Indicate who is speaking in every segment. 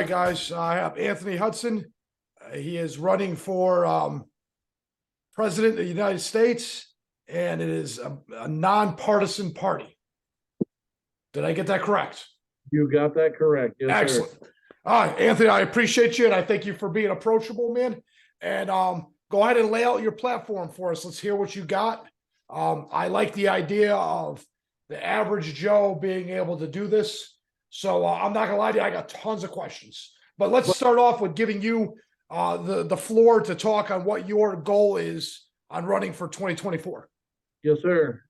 Speaker 1: right, guys. I have Anthony Hudson. He is running for president of the United States, and it is a nonpartisan party. Did I get that correct?
Speaker 2: You got that correct. Yes,
Speaker 1: Excellent.
Speaker 2: sir.
Speaker 1: All right, Anthony, I appreciate you, and I thank you for being approachable, man. And go ahead and lay out your platform for us. Let's hear what you got. I like the idea of the average Joe being able to do this. So I'm not gonna lie to you, I got tons of questions. But let's start off with giving you the floor to talk on what your goal is on running for 2024.
Speaker 2: Yes, sir.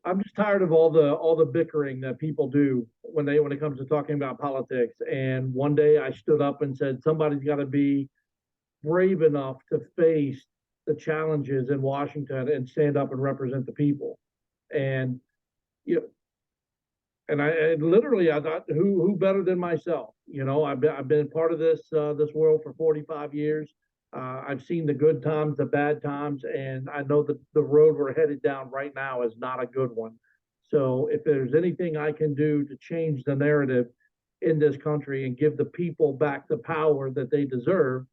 Speaker 2: I'm just tired of all the bickering that people do when it comes to talking about politics. And one day I stood up and said, somebody's got to be brave enough to face the challenges in Washington and stand up and represent the people. And you know, and I literally I thought, who better than myself? You know, I've been part of this world for 45 years. I've seen the good times, the bad times, and I know that the road we're headed down right now is not a good one. So if there's anything I can do to change the narrative in this country and give the people back the power that they deserve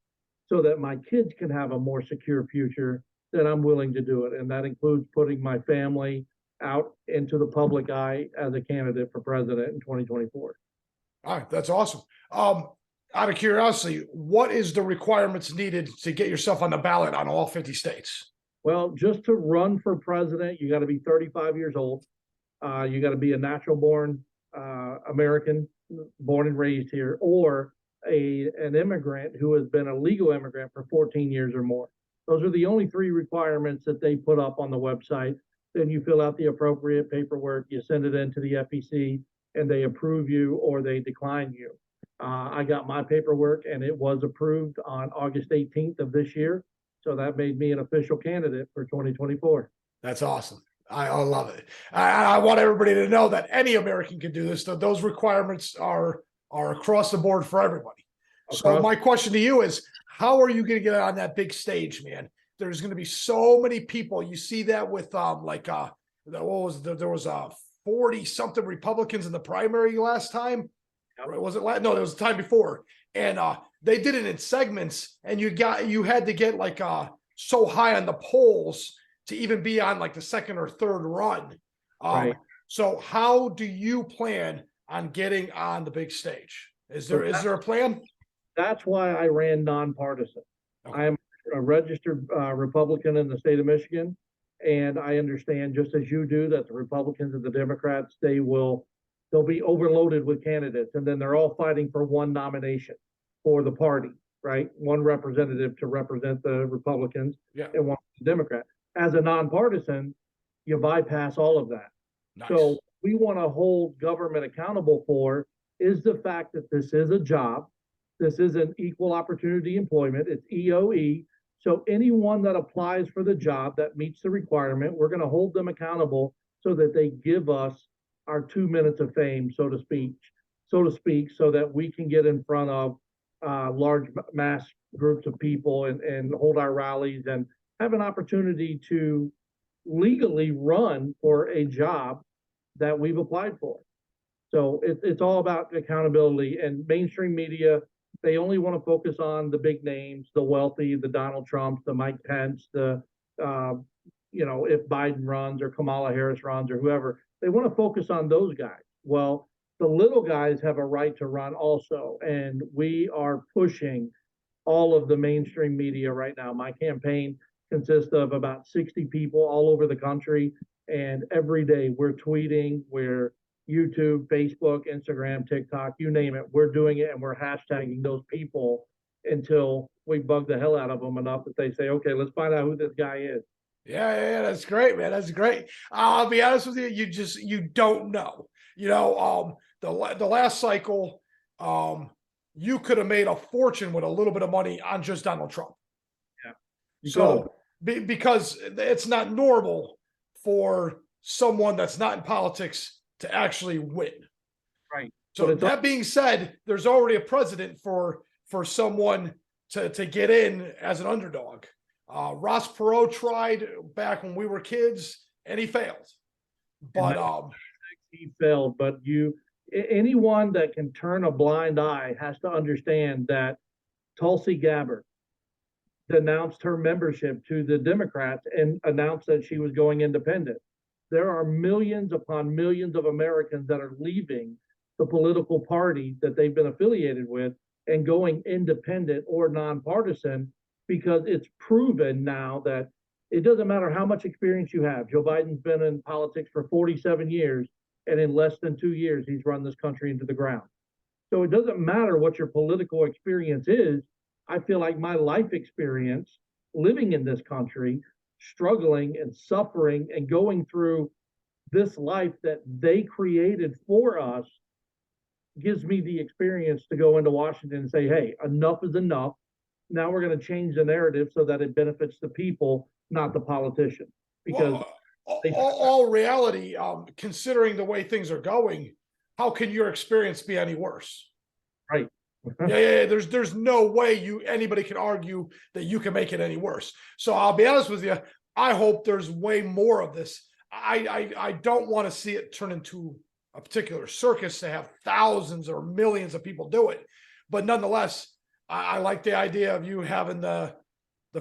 Speaker 2: so that my kids can have a more secure future, then I'm willing to do it. And that includes putting my family out into the public eye as a candidate for president in 2024.
Speaker 1: All right, that's awesome. Out of curiosity, what is the requirements needed to get yourself on the ballot on all 50 states?
Speaker 2: Well, just to run for president, you got to be 35 years old. You got to be a natural born American, born and raised here, or an immigrant who has been a legal immigrant for 14 years or more. Those are the only three requirements that they put up on the website. Then you fill out the appropriate paperwork, you send it into the FEC, and they approve you or they decline you. I got my paperwork and it was approved on August 18th of this year. So that made me an official candidate for 2024.
Speaker 1: That's awesome. I love it. I want everybody to know that any American can do this. Those requirements are across the board for everybody. So my question to you is, how are you going to get on that big stage, man? There's going to be so many people. You see that with there was 40 something Republicans in the primary last time. Right? Was it last? No, there was the time before, and they did it in segments, and you had to get like so high on the polls to even be on like the second or third run.
Speaker 2: Right.
Speaker 1: So how do you plan on getting on the big stage? Is there a plan?
Speaker 2: That's why I ran nonpartisan.
Speaker 1: Okay.
Speaker 2: I'm a registered Republican in the state of Michigan, and I understand, just as you do, that the Republicans and the Democrats, they'll be overloaded with candidates, and then they're all fighting for one nomination for the party, right? One representative to represent the Republicans, and one Democrat. As a nonpartisan, you bypass all of that. Nice. So we want to hold government accountable for is the fact that this is a job. This is an equal opportunity employment. It's EOE. So anyone that applies for the job that meets the requirement, we're going to hold them accountable so that they give us our 2 minutes of fame, so to speak, so that we can get in front of large mass groups of people and hold our rallies and have an opportunity to legally run for a job that we've applied for. So it's all about accountability. And mainstream media, they only want to focus on the big names, the wealthy, the Donald Trumps, the Mike Pence, if Biden runs or Kamala Harris runs or whoever, they want to focus on those guys. Well, the little guys have a right to run also. And we are pushing all of the mainstream media right now. My campaign consists of about 60 people all over the country. And every day we're tweeting, we're YouTube, Facebook, Instagram, TikTok, you name it. We're doing it, and we're hashtagging those people until we bug the hell out of them enough that they say, okay, let's find out who this guy is.
Speaker 1: Yeah, that's great, man. That's great. I'll be honest with you, you don't know. The last cycle, you could have made a fortune with a little bit of money on just Donald Trump.
Speaker 2: Yeah.
Speaker 1: So because it's not normal for someone that's not in politics to actually win.
Speaker 2: Right.
Speaker 1: So that being said, there's already a precedent for someone to get in as an underdog. Ross Perot tried back when we were kids, and he failed. But
Speaker 2: he failed. But anyone that can turn a blind eye has to understand that Tulsi Gabbard denounced her membership to the Democrats and announced that she was going independent. There are millions upon millions of Americans that are leaving the political party that they've been affiliated with and going independent or nonpartisan because it's proven now that it doesn't matter how much experience you have. Joe Biden's been in politics for 47 years, and in less than 2 years, he's run this country into the ground. So it doesn't matter what your political experience is. I feel like my life experience living in this country, struggling and suffering and going through this life that they created for us gives me the experience to go into Washington and say, hey, enough is enough. Now we're going to change the narrative so that it benefits the people, not the politician. Because
Speaker 1: all reality, considering the way things are going, how can your experience be any worse?
Speaker 2: Right.
Speaker 1: Yeah. There's no way anybody can argue that you can make it any worse. So I'll be honest with you. I hope there's way more of this. I don't want to see it turn into a particular circus to have thousands or millions of people do it. But nonetheless, I like the idea of you having the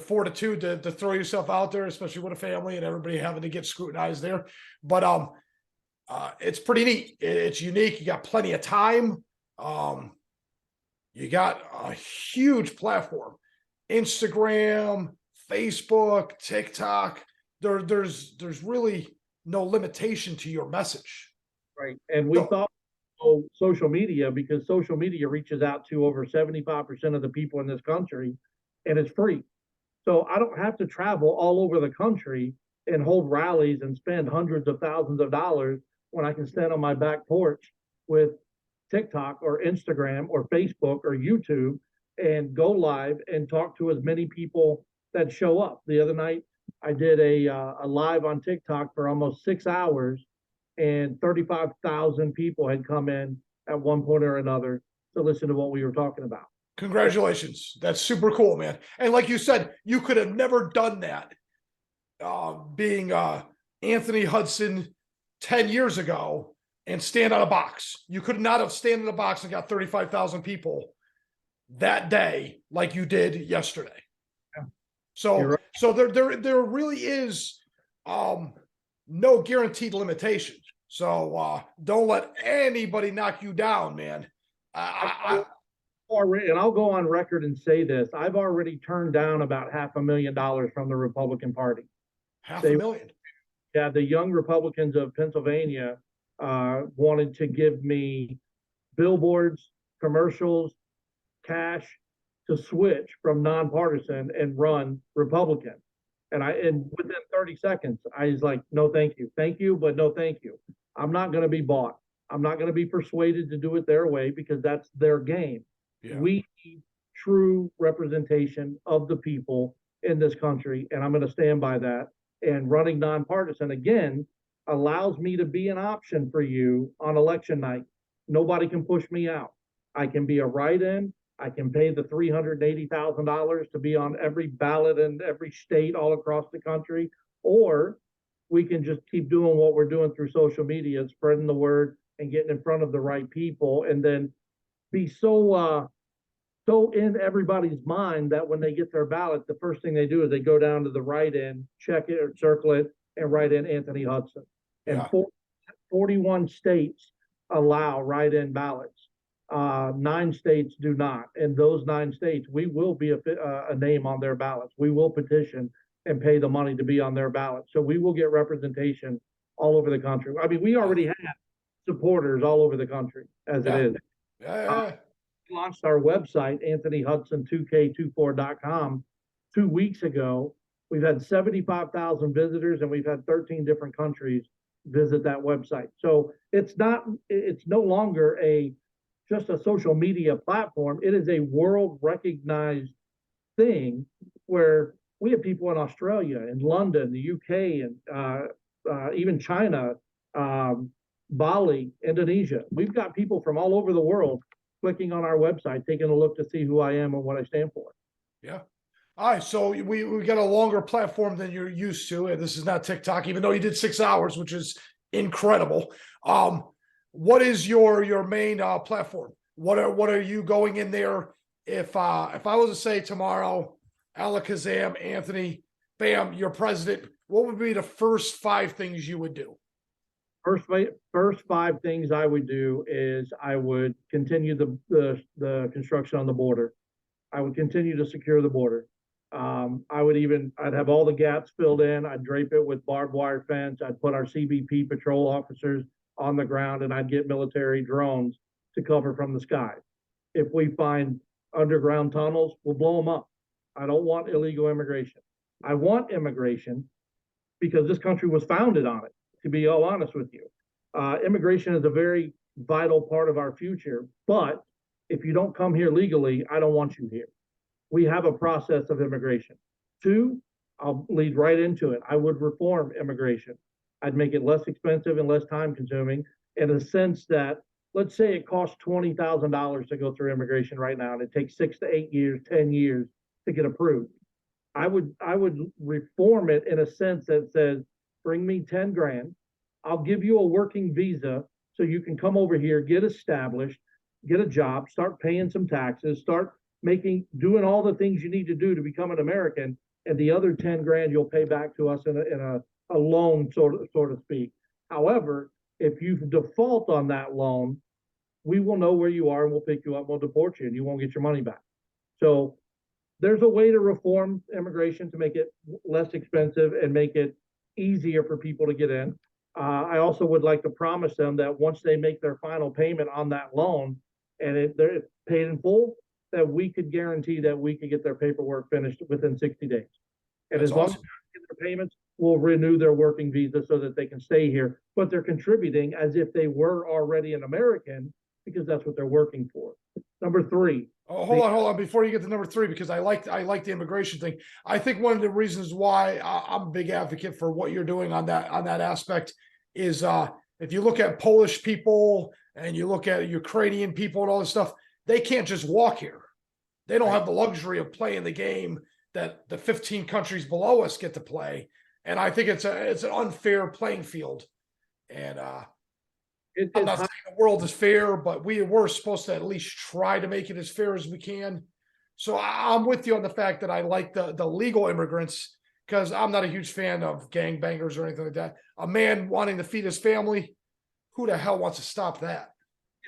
Speaker 1: fortitude to throw yourself out there, especially with a family and everybody having to get scrutinized there. But it's pretty neat. It's unique. You got plenty of time. You got a huge platform, Instagram, Facebook, TikTok. There's really no limitation to your message.
Speaker 2: Right. And we thought social media, because social media reaches out to over 75% of the people in this country, and it's free. So I don't have to travel all over the country and hold rallies and spend hundreds of thousands of dollars when I can stand on my back porch with TikTok or Instagram or Facebook or YouTube and go live and talk to as many people that show up. The other night, I did a live on TikTok for almost 6 hours, and 35,000 people had come in at one point or another to listen to what we were talking about.
Speaker 1: Congratulations. That's super cool, man. And like you said, you could have never done that being Anthony Hudson 10 years ago and stand on a box. You could not have stand in a box and got 35,000 people that day like you did yesterday.
Speaker 2: Yeah.
Speaker 1: So,
Speaker 2: right.
Speaker 1: So there really is no guaranteed limitation. So don't let anybody knock you down, man.
Speaker 2: And I'll go on record and say this: I've already turned down about $500,000 from the Republican Party.
Speaker 1: $500,000.
Speaker 2: Yeah, the young Republicans of Pennsylvania wanted to give me billboards, commercials, cash to switch from nonpartisan and run Republican. And within 30 seconds, I was like, no, thank you, but no, thank you. I'm not going to be bought. I'm not going to be persuaded to do it their way because that's their game. Yeah. We need true representation of the people in this country, and I'm going to stand by that. And running nonpartisan, again, allows me to be an option for you on election night. Nobody can push me out. I can be a write-in. I can pay the $380,000 to be on every ballot in every state all across the country, or we can just keep doing what we're doing through social media, spreading the word and getting in front of the right people, and then be so in everybody's mind that when they get their ballot, the first thing they do is they go down to the write-in, check it or circle it, and write in Anthony Hudson. And 41 states allow write-in ballots. 9 states do not. And those 9 states, we will be a name on their ballots. We will petition and pay the money to be on their ballot. So we will get representation all over the country. I mean, we already have supporters all over the country as it is. We launched our website, AnthonyHudson2K24.com, 2 weeks ago. We've had 75,000 visitors, and we've had 13 different countries visit that website. So it's no longer just a social media platform. It is a world recognized thing where we have people in Australia, in London, the UK, and even China, Bali, Indonesia. We've got people from all over the world clicking on our website, taking a look to see who I am and what I stand for.
Speaker 1: Yeah. All right. So we got a longer platform than you're used to. And this is not TikTok, even though you did 6 hours, which is incredible. what is your main platform? What are you going in there? If I was to say tomorrow, Alakazam, Anthony, bam, you're president, what would be the first 5 things you would do?
Speaker 2: First 5 things I would do is I would continue the construction on the border. I would continue to secure the border. I'd have all the gaps filled in. I'd drape it with barbed wire fence. I'd put our CBP patrol officers on the ground, and I'd get military drones to cover from the sky. If we find underground tunnels, we'll blow them up. I don't want illegal immigration. I want immigration because this country was founded on it, to be all honest with you. Immigration is a very vital part of our future, but if you don't come here legally, I don't want you here. We have a process of immigration. 2, I'll lead right into it. I would reform immigration. I'd make it less expensive and less time consuming in a sense that, let's say it costs $20,000 to go through immigration right now, and it takes 6 to 8 years, 10 years to get approved. I would reform it in a sense that says, bring me 10 grand. I'll give you a working visa so you can come over here, get established, get a job, start paying some taxes, start doing all the things you need to do to become an American. And the other 10 grand you'll pay back to us in a loan, so to speak. However, if you default on that loan, we will know where you are and we'll pick you up, we'll deport you, and you won't get your money back. So there's a way to reform immigration to make it less expensive and make it easier for people to get in. I also would like to promise them that once they make their final payment on that loan and they're paid in full, that we could guarantee that we could get their paperwork finished within 60 days. And as long as they get their payments, we'll renew their working visa so that they can stay here, but they're contributing as if they were already an American because that's what they're working for. Number 3.
Speaker 1: Oh, hold on. Before you get to number 3, because I like the immigration thing. I think one of the reasons why I'm a big advocate for what you're doing on that aspect is if you look at Polish people and you look at Ukrainian people and all this stuff, they can't just walk here. They don't have the luxury of playing the game that the 15 countries below us get to play. And I think it's an unfair playing field. And I'm not saying the world is fair, but we're supposed to at least try to make it as fair as we can. So I'm with you on the fact that I like the legal immigrants, because I'm not a huge fan of gangbangers or anything like that. A man wanting to feed his family, who the hell wants to stop that?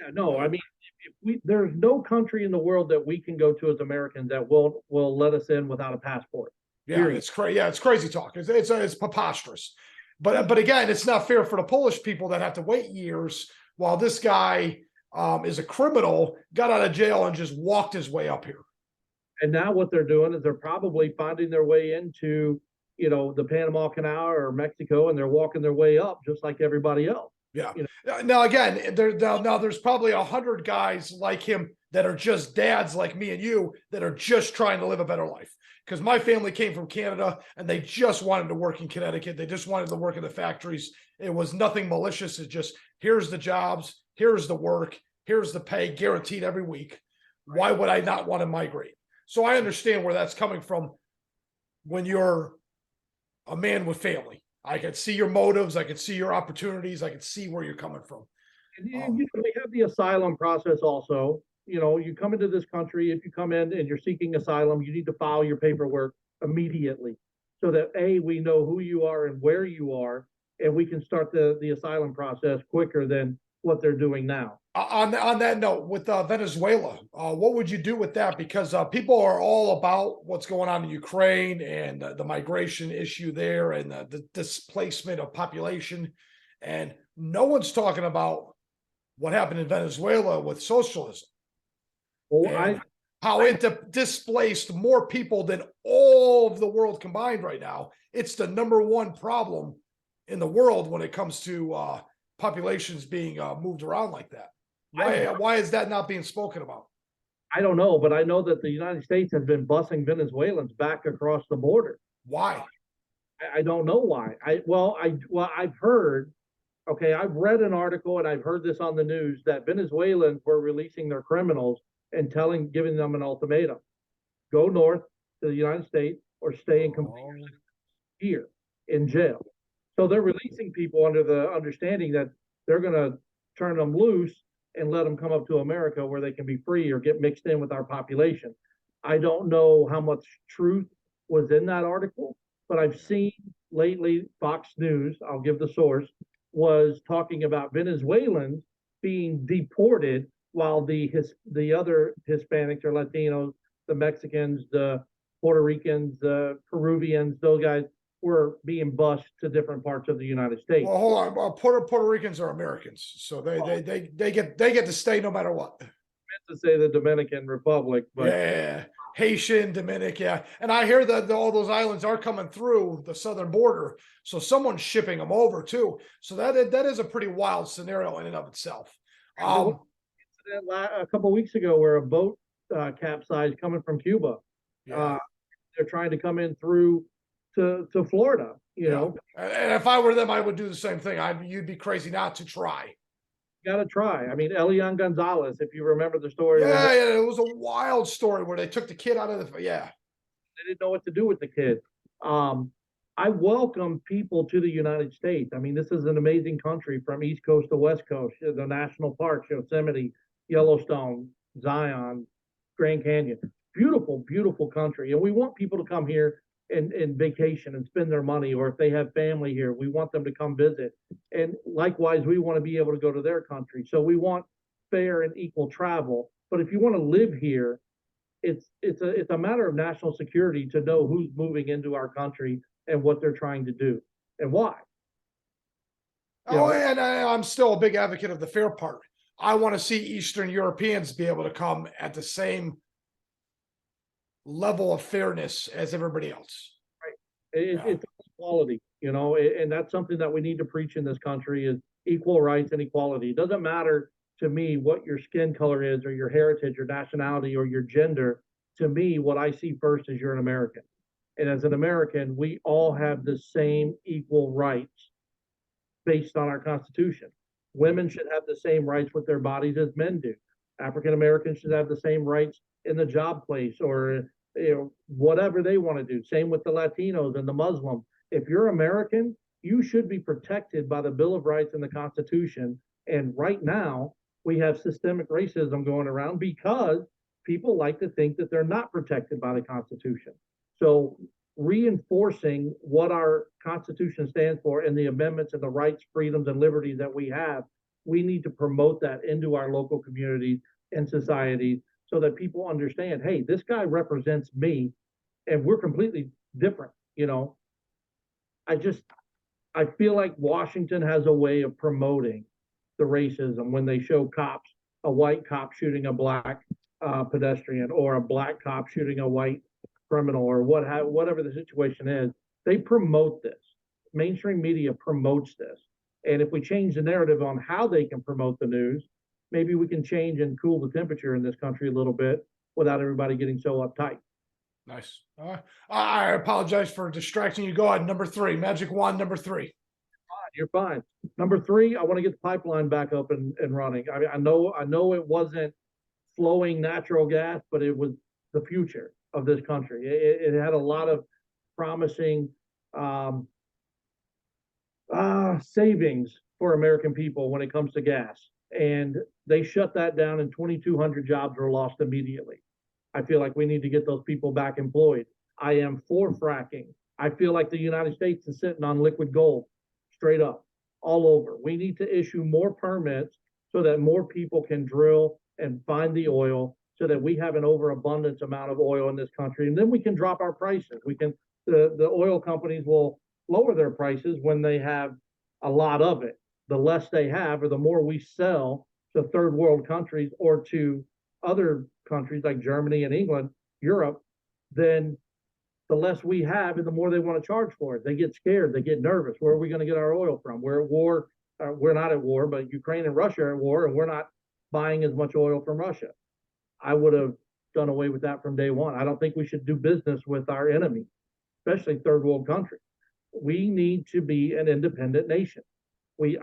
Speaker 2: Yeah, no, I mean, there's no country in the world that we can go to as Americans that will let us in without a passport.
Speaker 1: Yeah, period. It's crazy. Yeah, it's crazy talk. It's preposterous. But again, it's not fair for the Polish people that have to wait years while this guy is a criminal, got out of jail, and just walked his way up here.
Speaker 2: And now what they're doing is they're probably finding their way into, the Panama Canal or Mexico, and they're walking their way up just like everybody else.
Speaker 1: Yeah. Now again, there's probably 100 guys like him that are just dads like me and you that are just trying to live a better life. Because my family came from Canada and they just wanted to work in Connecticut. They just wanted to work in the factories. It was nothing malicious. It's just, here's the jobs, here's the work, here's the pay guaranteed every week. Why would I not want to migrate? So I understand where that's coming from when you're a man with family. I could see your motives. I could see your opportunities. I could see where you're coming from.
Speaker 2: And we have the asylum process also. You come into this country, if you come in and you're seeking asylum, you need to file your paperwork immediately so that we know who you are and where you are, and we can start the asylum process quicker than what they're doing now.
Speaker 1: On that note, with Venezuela, what would you do with that? Because people are all about what's going on in Ukraine and the migration issue there and the displacement of population. And no one's talking about what happened in Venezuela with socialism. Well, how it displaced more people than all of the world combined right now. It's the #1 problem in the world when it comes to populations being moved around like that. Why is that not being spoken about?
Speaker 2: I don't know, but I know that the United States has been busing Venezuelans back across the border.
Speaker 1: Why?
Speaker 2: I don't know why. I've heard. Okay, I've read an article and I've heard this on the news that Venezuelans were releasing their criminals and giving them an ultimatum: go north to the United States or stay in complete here in jail. So they're releasing people under the understanding that they're going to turn them loose and let them come up to America where they can be free or get mixed in with our population. I don't know how much truth was in that article, but I've seen lately Fox News, I'll give the source, was talking about Venezuelans being deported while the other Hispanics or Latinos, the Mexicans, the Puerto Ricans, the Peruvians, those guys were being bused to different parts of the United States.
Speaker 1: Well, hold on. Well, Puerto Ricans are Americans, so they get to stay no matter what.
Speaker 2: I meant to say the Dominican Republic, but
Speaker 1: yeah, Haitian, Dominican, yeah. And I hear that all those islands are coming through the southern border, so someone's shipping them over too. So that is a pretty wild scenario in and of itself.
Speaker 2: a couple of weeks ago where a boat capsized coming from Cuba.
Speaker 1: Yeah.
Speaker 2: They're trying to come in through to Florida, you know.
Speaker 1: And if I were them, I would do the same thing. You'd be crazy not to try.
Speaker 2: Got to try. I mean, Elian Gonzalez, if you remember the story.
Speaker 1: Yeah, it was a wild story where they took the kid out of the, yeah.
Speaker 2: They didn't know what to do with the kid. I welcome people to the United States. I mean, this is an amazing country from East Coast to West Coast, the national parks, Yosemite, Yellowstone, Zion, Grand Canyon. Beautiful, beautiful country. And we want people to come here and vacation and spend their money, or if they have family here, we want them to come visit. And likewise, we want to be able to go to their country. So we want fair and equal travel. But if you want to live here, it's a matter of national security to know who's moving into our country and what they're trying to do and why.
Speaker 1: And I'm still a big advocate of the fair part. I want to see Eastern Europeans be able to come at the same level of fairness as everybody else.
Speaker 2: Right. It's equality, and that's something that we need to preach in this country is equal rights and equality. It doesn't matter to me what your skin color is or your heritage or nationality or your gender. To me, what I see first is you're an American. And as an American, we all have the same equal rights based on our Constitution. Women should have the same rights with their bodies as men do. African Americans should have the same rights in the job place or whatever they want to do. Same with the Latinos and the Muslims. If you're American, you should be protected by the Bill of Rights and the Constitution. And right now, we have systemic racism going around because people like to think that they're not protected by the Constitution. So reinforcing what our Constitution stands for and the amendments and the rights, freedoms, and liberties that we have, we need to promote that into our local communities and societies so that people understand, hey, this guy represents me and we're completely different. I feel like Washington has a way of promoting the racism when they show cops, a white cop shooting a black pedestrian or a black cop shooting a white criminal or whatever the situation is. They promote this. Mainstream media promotes this. And if we change the narrative on how they can promote the news, maybe we can change and cool the temperature in this country a little bit without everybody getting so uptight.
Speaker 1: Nice. I apologize for distracting you. Go ahead. Number 3, magic wand, number 3.
Speaker 2: You're fine. Number 3, I want to get the pipeline back up and running. I mean, I know it wasn't flowing natural gas, but it was the future of this country. It had a lot of promising savings for American people when it comes to gas. And they shut that down and 2,200 jobs were lost immediately. I feel like we need to get those people back employed. I am for fracking. I feel like the United States is sitting on liquid gold, straight up, all over. We need to issue more permits so that more people can drill and find the oil so that we have an overabundance amount of oil in this country. And then we can drop our prices. The oil companies will lower their prices when they have a lot of it. The less they have or the more we sell to third world countries or to other countries like Germany and England, Europe, then the less we have and the more they want to charge for it. They get scared. They get nervous. Where are we going to get our oil from? We're at war. We're not at war, but Ukraine and Russia are at war, and we're not buying as much oil from Russia. I would have done away with that from day one. I don't think we should do business with our enemy, especially third world countries. We need to be an independent nation.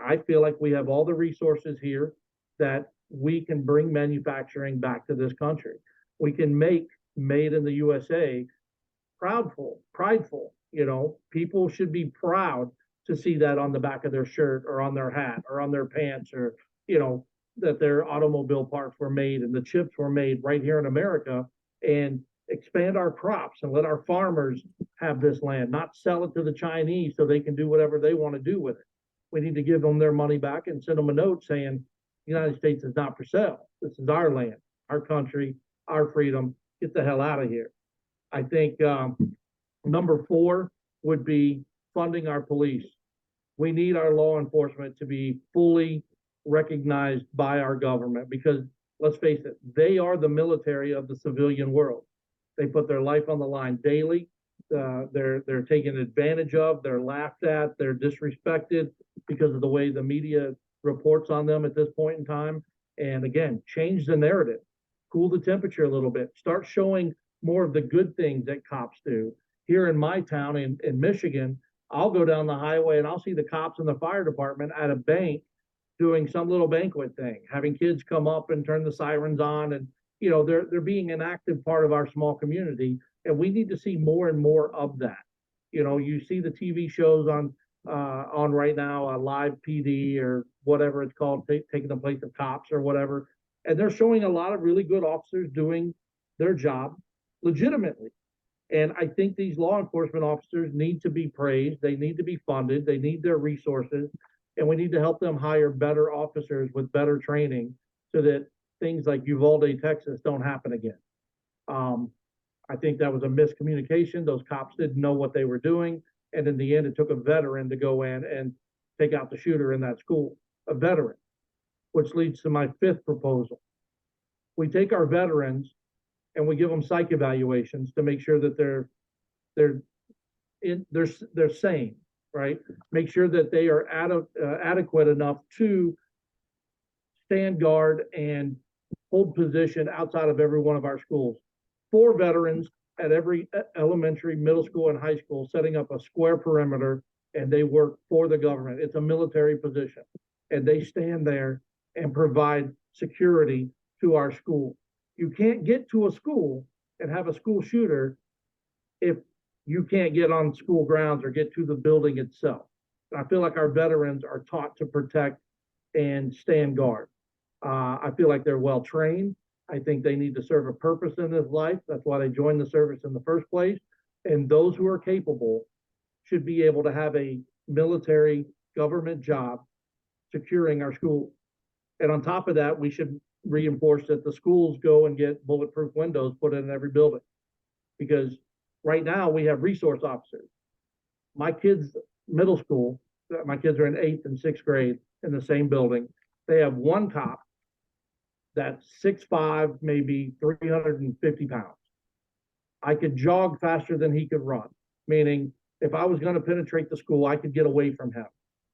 Speaker 2: I feel like we have all the resources here that we can bring manufacturing back to this country. We can make made in the USA prideful. People should be proud to see that on the back of their shirt or on their hat or on their pants or you know, that their automobile parts were made and the chips were made right here in America, and expand our crops and let our farmers have this land, not sell it to the Chinese so they can do whatever they want to do with it. We need to give them their money back and send them a note saying, the United States is not for sale. This is our land, our country, our freedom. Get the hell out of here. I think number 4 would be funding our police. We need our law enforcement to be fully recognized by our government because, let's face it, they are the military of the civilian world. They put their life on the line daily. They're taken advantage of. They're laughed at. They're disrespected because of the way the media reports on them at this point in time. And again, change the narrative, cool the temperature a little bit, start showing more of the good things that cops do. Here in my town in Michigan, I'll go down the highway and I'll see the cops and the fire department at a bank doing some little banquet thing, having kids come up and turn the sirens on, and you know they're being an active part of our small community, and we need to see more and more of that. You know, you see the TV shows on right now, Live PD or whatever it's called, taking the place of cops or whatever, and they're showing a lot of really good officers doing their job legitimately. And I think these law enforcement officers need to be praised. They need to be funded. They need their resources. And we need to help them hire better officers with better training so that things like Uvalde, Texas don't happen again. I think that was a miscommunication. Those cops didn't know what they were doing. And in the end, it took a veteran to go in and take out the shooter in that school, a veteran, which leads to my 5th proposal. We take our veterans and we give them psych evaluations to make sure that they're sane, right? Make sure that they are adequate enough to stand guard and hold position outside of every one of our schools. 4 veterans at every elementary, middle school, and high school, setting up a square perimeter, and they work for the government. It's a military position, and they stand there and provide security to our school. You can't get to a school and have a school shooter if you can't get on school grounds or get to the building itself. I feel like our veterans are taught to protect and stand guard. I feel like they're well trained. I think they need to serve a purpose in this life. That's why they joined the service in the first place. And those who are capable should be able to have a military government job securing our schools. And on top of that, we should reinforce that the schools go and get bulletproof windows put in every building, because right now we have resource officers. My kids' middle school, my kids are in 8th and 6th grade in the same building. They have one cop that's 6'5", maybe 350 pounds. I could jog faster than he could run, meaning if I was going to penetrate the school, I could get away from him.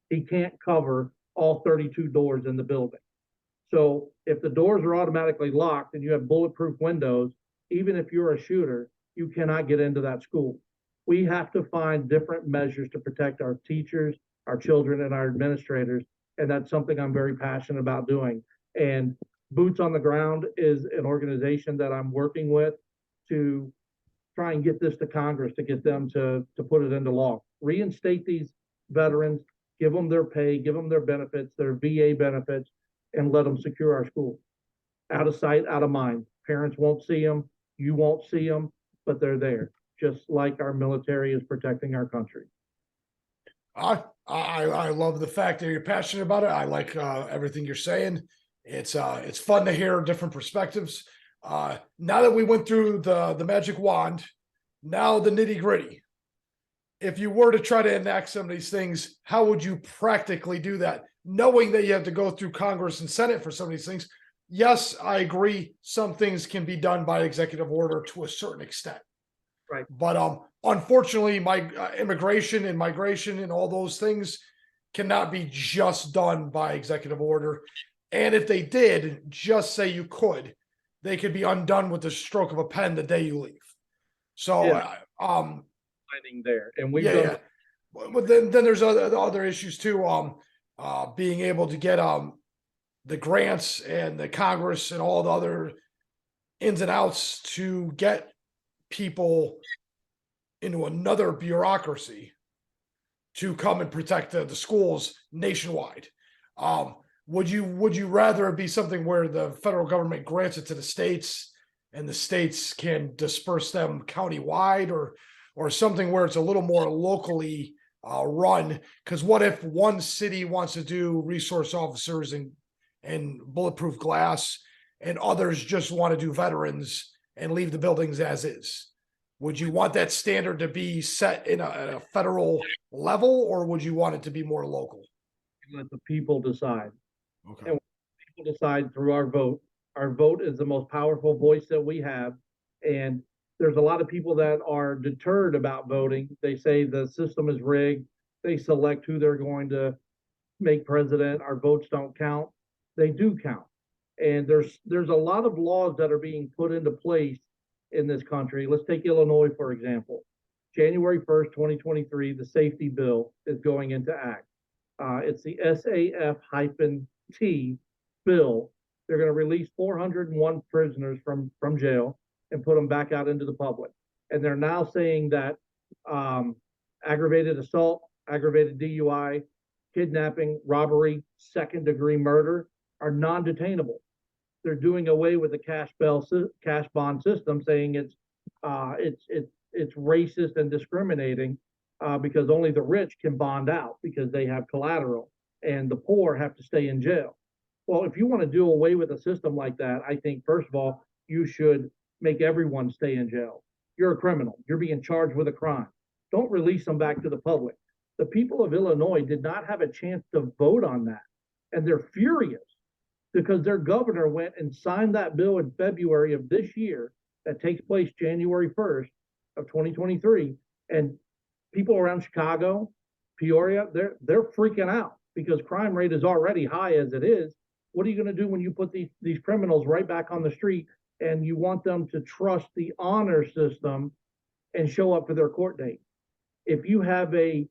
Speaker 2: He can't cover all 32 doors in the building. So if the doors are automatically locked and you have bulletproof windows, even if you're a shooter, you cannot get into that school. We have to find different measures to protect our teachers, our children, and our administrators. And that's something I'm very passionate about doing. And Boots on the Ground is an organization that I'm working with to try and get this to Congress, to get them to put it into law. Reinstate these veterans, give them their pay, give them their benefits, their VA benefits, and let them secure our schools. Out of sight, out of mind. Parents won't see them, you won't see them, but they're there, just like our military is protecting our country.
Speaker 1: I love the fact that you're passionate about it. I like everything you're saying. It's fun to hear different perspectives. Now that we went through the magic wand, now the nitty gritty. If you were to try to enact some of these things, how would you practically do that? Knowing that you have to go through Congress and Senate for some of these things. Yes, I agree. Some things can be done by executive order to a certain extent.
Speaker 2: Right.
Speaker 1: But unfortunately, my immigration and migration and all those things cannot be just done by executive order. And if they did, just say you could, they could be undone with the stroke of a pen the day you leave. So,
Speaker 2: Yeah. There, and we've done.
Speaker 1: But then there's other issues too. Being able to get the grants and the Congress and all the other ins and outs to get people into another bureaucracy to come and protect the schools nationwide. would you rather it be something where the federal government grants it to the states and the states can disperse them countywide, or something where it's a little more locally run? Because what if one city wants to do resource officers and bulletproof glass, and others just want to do veterans and leave the buildings as is? Would you want that standard to be set in a federal level, or would you want it to be more local?
Speaker 2: Let the people decide.
Speaker 1: Okay.
Speaker 2: And people decide through our vote. Our vote is the most powerful voice that we have. And there's a lot of people that are deterred about voting. They say the system is rigged. They select who they're going to make president. Our votes don't count. They do count. And there's a lot of laws that are being put into place in this country. Let's take Illinois, for example. January 1st, 2023, the safety bill is going into act. It's the SAF-T bill. They're going to release 401 prisoners from jail and put them back out into the public. And they're now saying that aggravated assault, aggravated DUI, kidnapping, robbery, second-degree murder are non-detainable. They're doing away with the cash bond system, saying it's racist and discriminating because only the rich can bond out because they have collateral, and the poor have to stay in jail. Well, if you want to do away with a system like that, I think first of all you should make everyone stay in jail. You're a criminal. You're being charged with a crime. Don't release them back to the public. The people of Illinois did not have a chance to vote on that, and they're furious because their governor went and signed that bill in February of this year that takes place January 1st of 2023. And people around Chicago, Peoria, they're freaking out because crime rate is already high as it is. What are you going to do when you put these criminals right back on the street and you want them to trust the honor system and show up for their court date? If you have a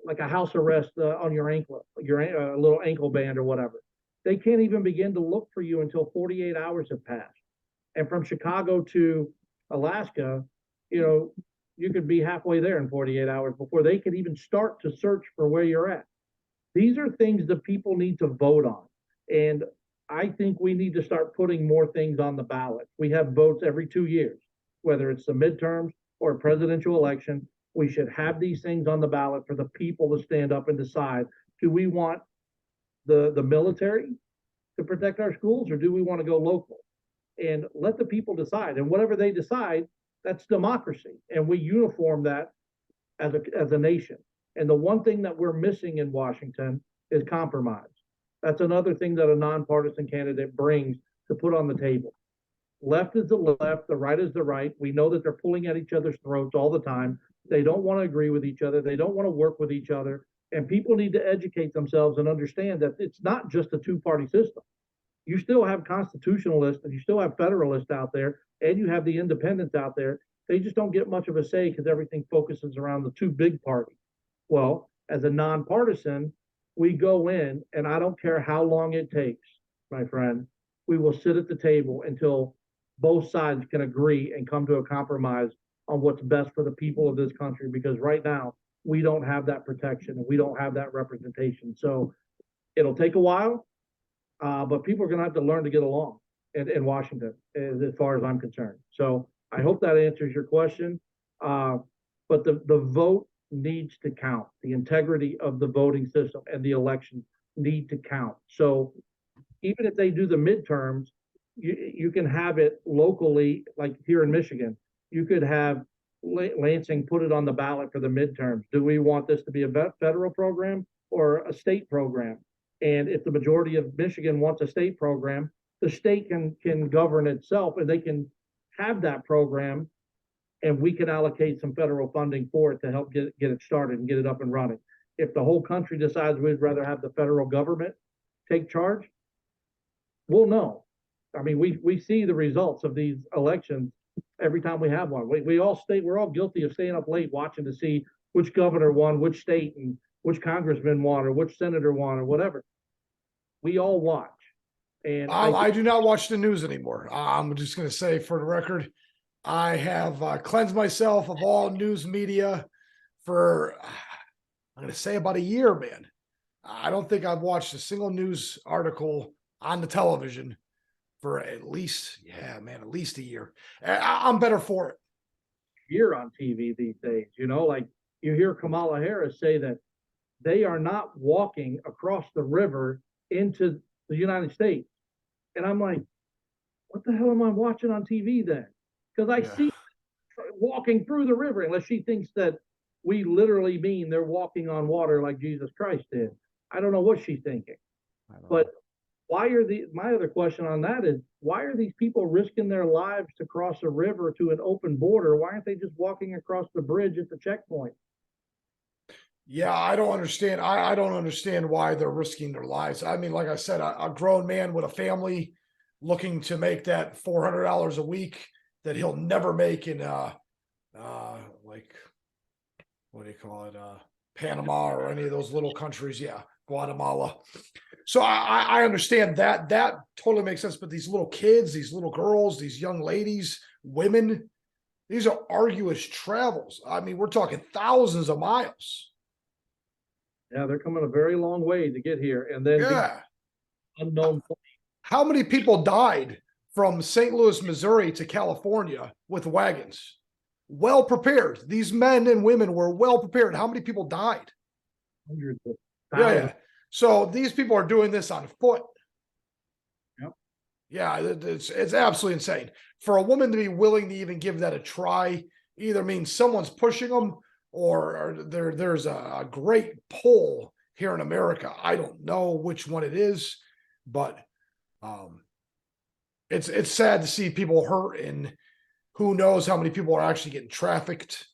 Speaker 2: like a house arrest on your ankle, your little ankle band or whatever, they can't even begin to look for you until 48 hours have passed. And from Chicago to Alaska, you could be halfway there in 48 hours before they could even start to search for where you're at. These are things that people need to vote on. And I think we need to start putting more things on the ballot. We have votes every 2 years, whether it's the midterms or a presidential election. We should have these things on the ballot for the people to stand up and decide, do we want the military to protect our schools, or do we want to go local? And let the people decide. And whatever they decide, that's democracy. And we uniform that as a nation. And the one thing that we're missing in Washington is compromise. That's another thing that a nonpartisan candidate brings to put on the table. Left is the left, the right is the right. We know that they're pulling at each other's throats all the time. They don't want to agree with each other. They don't want to work with each other. And people need to educate themselves and understand that it's not just a two-party system. You still have constitutionalists and you still have federalists out there, and you have the independents out there. They just don't get much of a say because everything focuses around the two big parties. Well, as a nonpartisan, we go in, and I don't care how long it takes, my friend, we will sit at the table until both sides can agree and come to a compromise on what's best for the people of this country, because right now we don't have that protection and we don't have that representation. So it'll take a while, but people are going to have to learn to get along in Washington, as far as I'm concerned. So I hope that answers your question. But the vote needs to count. The integrity of the voting system and the elections need to count. So even if they do the midterms, you can have it locally, like here in Michigan. You could have Lansing put it on the ballot for the midterms. Do we want this to be a federal program or a state program? And if the majority of Michigan wants a state program, the state can govern itself, and they can have that program, and we can allocate some federal funding for it to help get it started and get it up and running. If the whole country decides we'd rather have the federal government take charge, we'll know. I mean, we see the results of these elections every time we have one. We're all guilty of staying up late watching to see which governor won, which state, and which congressman won, or which senator won, or whatever. We all watch. And
Speaker 1: I do not watch the news anymore. I'm just going to say, for the record, I have cleansed myself of all news media for, I'm going to say, about a year, man. I don't think I've watched a single news article on the television for at least, yeah, man, at least a year. I'm better for it.
Speaker 2: Here on TV these days, like you hear Kamala Harris say that they are not walking across the river into the United States. And I'm like, what the hell am I watching on TV then? Because I
Speaker 1: Yeah.
Speaker 2: see walking through the river, unless she thinks that we literally mean they're walking on water like Jesus Christ did. I don't know what she's thinking. But why are my other question on that is, why are these people risking their lives to cross a river to an open border? Why aren't they just walking across the bridge at the checkpoint?
Speaker 1: Yeah, I don't understand. I don't understand why they're risking their lives. I mean, like I said, a grown man with a family looking to make that $400 a week that he'll never make in like, what do you call it? Panama or any of those little countries. Yeah, Guatemala. So I understand that. That totally makes sense. But these little kids, these little girls, these young ladies, women, these are arduous travels. I mean, we're talking thousands of miles.
Speaker 2: Yeah, they're coming a very long way to get here, and then be
Speaker 1: Yeah.
Speaker 2: unknown.
Speaker 1: How many people died from St. Louis, Missouri to California with wagons? Well prepared. These men and women were well prepared. How many people died?
Speaker 2: Hundreds of
Speaker 1: Yeah,
Speaker 2: thousands.
Speaker 1: yeah. So these people are doing this on foot.
Speaker 2: Yep.
Speaker 1: Yeah, it's absolutely insane. For a woman to be willing to even give that a try either means someone's pushing them or there's a great pull here in America. I don't know which one it is, but it's sad to see people hurt, and who knows how many people are actually getting trafficked.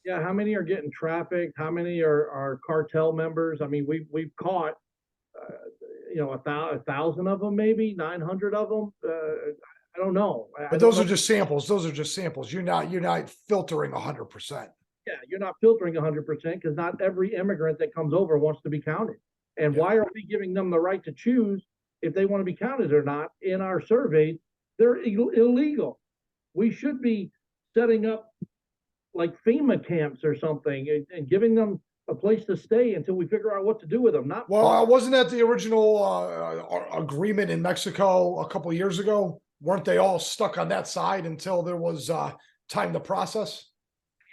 Speaker 2: Yeah, how many are getting trafficked? How many are cartel members? I mean, we've caught a thousand of them, maybe 900 of them. I don't know. I
Speaker 1: But
Speaker 2: don't
Speaker 1: those
Speaker 2: know.
Speaker 1: are just samples. Those are just samples. You're not filtering 100%.
Speaker 2: Yeah, you're not filtering 100% because not every immigrant that comes over wants to be counted. And
Speaker 1: Yeah.
Speaker 2: why are we giving them the right to choose if they want to be counted or not? In our surveys, they're illegal. We should be setting up like FEMA camps or something and giving them a place to stay until we figure out what to do with them. Not
Speaker 1: Well, wasn't that the original agreement in Mexico a couple of years ago? Weren't they all stuck on that side until there was time to process?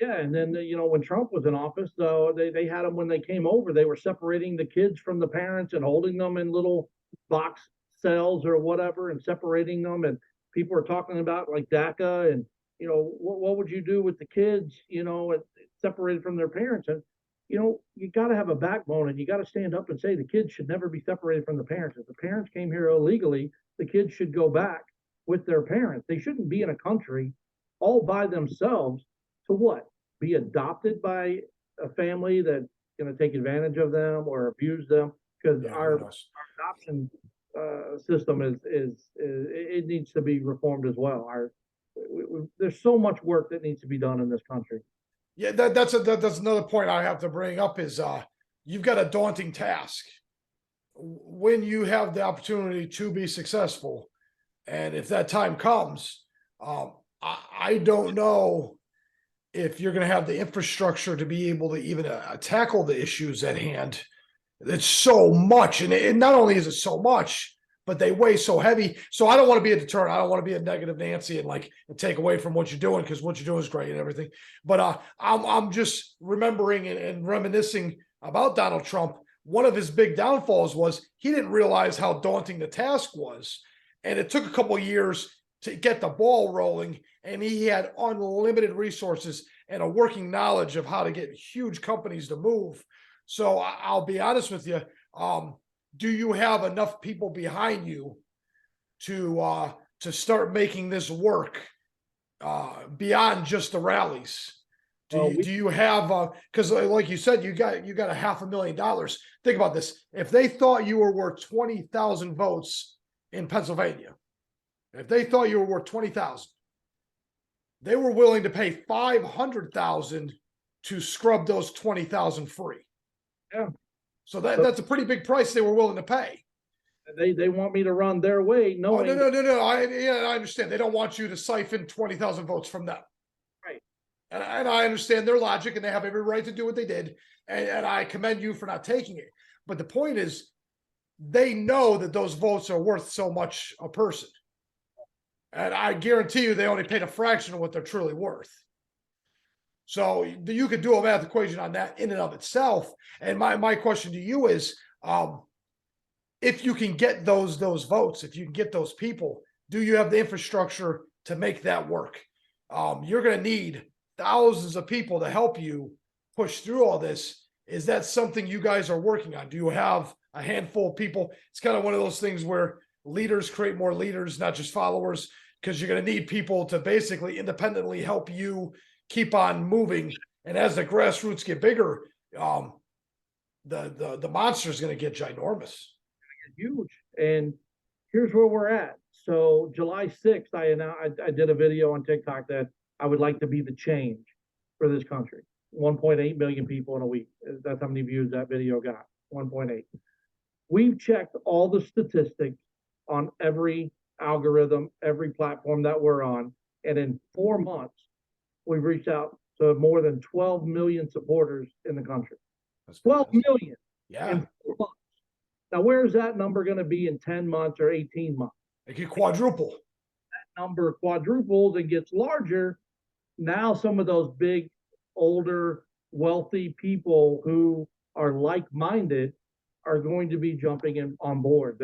Speaker 2: Yeah, and then when Trump was in office, though they had them when they came over. They were separating the kids from the parents and holding them in little box cells or whatever, and separating them. And people were talking about like DACA, and what would you do with the kids, separated from their parents? And you got to have a backbone, and you got to stand up and say the kids should never be separated from the parents. If the parents came here illegally, the kids should go back with their parents. They shouldn't be in a country all by themselves to what? Be adopted by a family that's going to take advantage of them or abuse them, because
Speaker 1: Yeah,
Speaker 2: our adoption system is it needs to be reformed as well. There's so much work that needs to be done in this country.
Speaker 1: Yeah, that's another point I have to bring up is you've got a daunting task when you have the opportunity to be successful, and if that time comes, I don't know if you're going to have the infrastructure to be able to even tackle the issues at hand. It's so much, and not only is it so much, but they weigh so heavy. So I don't want to be a deterrent. I don't want to be a negative Nancy and take away from what you're doing, because what you're doing is great and everything. But I'm just remembering and reminiscing about Donald Trump. One of his big downfalls was he didn't realize how daunting the task was, and it took a couple of years to get the ball rolling. And he had unlimited resources and a working knowledge of how to get huge companies to move. So I'll be honest with you. Do you have enough people behind you to start making this work beyond just the rallies? Do you have because like you said, you got a $500,000. Think about this. If they thought you were worth 20,000 votes in Pennsylvania, if they thought you were worth 20,000, they were willing to pay 500,000 to scrub those 20,000 free.
Speaker 2: Yeah.
Speaker 1: So that's a pretty big price they were willing to pay.
Speaker 2: They want me to run their way, knowing.
Speaker 1: Oh, no. I understand. They don't want you to siphon 20,000 votes from them.
Speaker 2: Right.
Speaker 1: And I understand their logic, and they have every right to do what they did. And I commend you for not taking it. But the point is, they know that those votes are worth so much a person. And I guarantee you they only paid a fraction of what they're truly worth. So you could do a math equation on that in and of itself. And my question to you is, if you can get those votes, if you can get those people, do you have the infrastructure to make that work? You're going to need thousands of people to help you push through all this. Is that something you guys are working on? Do you have a handful of people? It's kind of one of those things where leaders create more leaders, not just followers, because you're going to need people to basically independently help you keep on moving. And as the grassroots get bigger, the monster is going to get ginormous.
Speaker 2: Huge. And here's where we're at. So July 6th, I did a video on TikTok that I would like to be the change for this country. 1.8 million people in a week. That's how many views that video got. 1.8. We've checked all the statistics on every algorithm, every platform that we're on. And in 4 months, we've reached out to more than 12 million supporters in the country. That's 12 million in 4 months. Now, where is that number going to be in 10 months or 18 months?
Speaker 1: It could quadruple.
Speaker 2: That number quadruples and gets larger. Now, some of those big, older, wealthy people who are like-minded are going to be jumping in on board.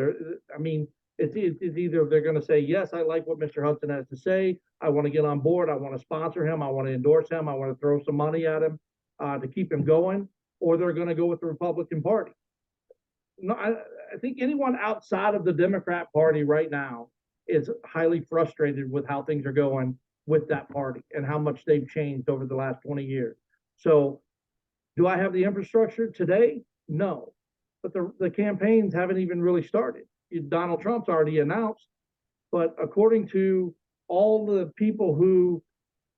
Speaker 2: It's either they're going to say, yes, I like what Mr. Hudson has to say. I want to get on board. I want to sponsor him. I want to endorse him. I want to throw some money at him to keep him going. Or they're going to go with the Republican Party. No, I think anyone outside of the Democrat Party right now is highly frustrated with how things are going with that party and how much they've changed over the last 20 years. So do I have the infrastructure today? No. But the campaigns haven't even really started. Donald Trump's already announced, but according to all the people who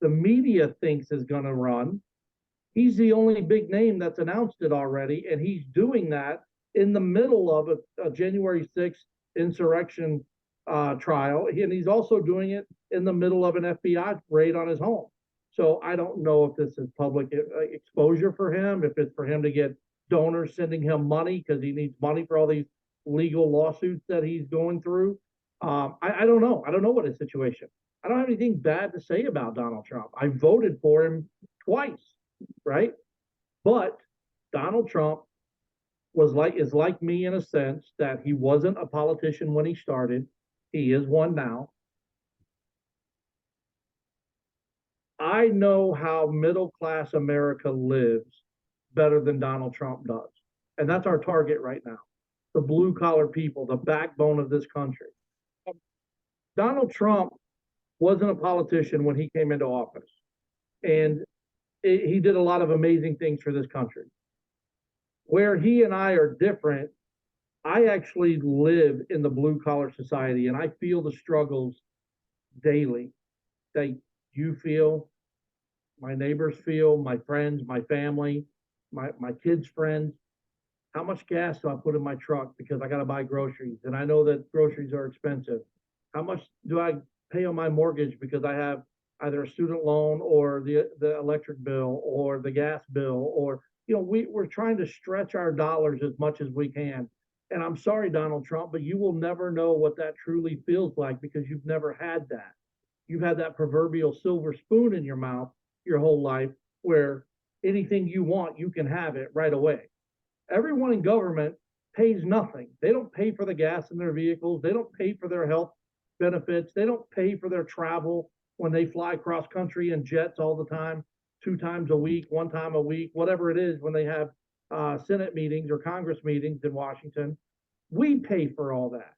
Speaker 2: the media thinks is going to run, he's the only big name that's announced it already, and he's doing that in the middle of a January 6th insurrection trial. And he's also doing it in the middle of an FBI raid on his home. So I don't know if this is public exposure for him, if it's for him to get donors sending him money because he needs money for all these legal lawsuits that he's going through. I don't know. I don't know what his situation. I don't have anything bad to say about Donald Trump. I voted for him twice, right? But Donald Trump is like me in a sense that he wasn't a politician when he started. He is one now. I know how middle-class America lives better than Donald Trump does. And that's our target right now. The blue-collar people, the backbone of this country. Donald Trump wasn't a politician when he came into office. And he did a lot of amazing things for this country. Where he and I are different, I actually live in the blue-collar society, and I feel the struggles daily that you feel, my neighbors feel, my friends, my family, my kids' friends. How much gas do I put in my truck because I got to buy groceries? And I know that groceries are expensive. How much do I pay on my mortgage because I have either a student loan or the electric bill or the gas bill, or we're trying to stretch our dollars as much as we can. And I'm sorry, Donald Trump, but you will never know what that truly feels like because you've never had that. You've had that proverbial silver spoon in your mouth your whole life where anything you want, you can have it right away. Everyone in government pays nothing. They don't pay for the gas in their vehicles. They don't pay for their health benefits. They don't pay for their travel when they fly cross country in jets all the time, 2 times a week, 1 time a week, whatever it is when they have Senate meetings or Congress meetings in Washington. We pay for all that.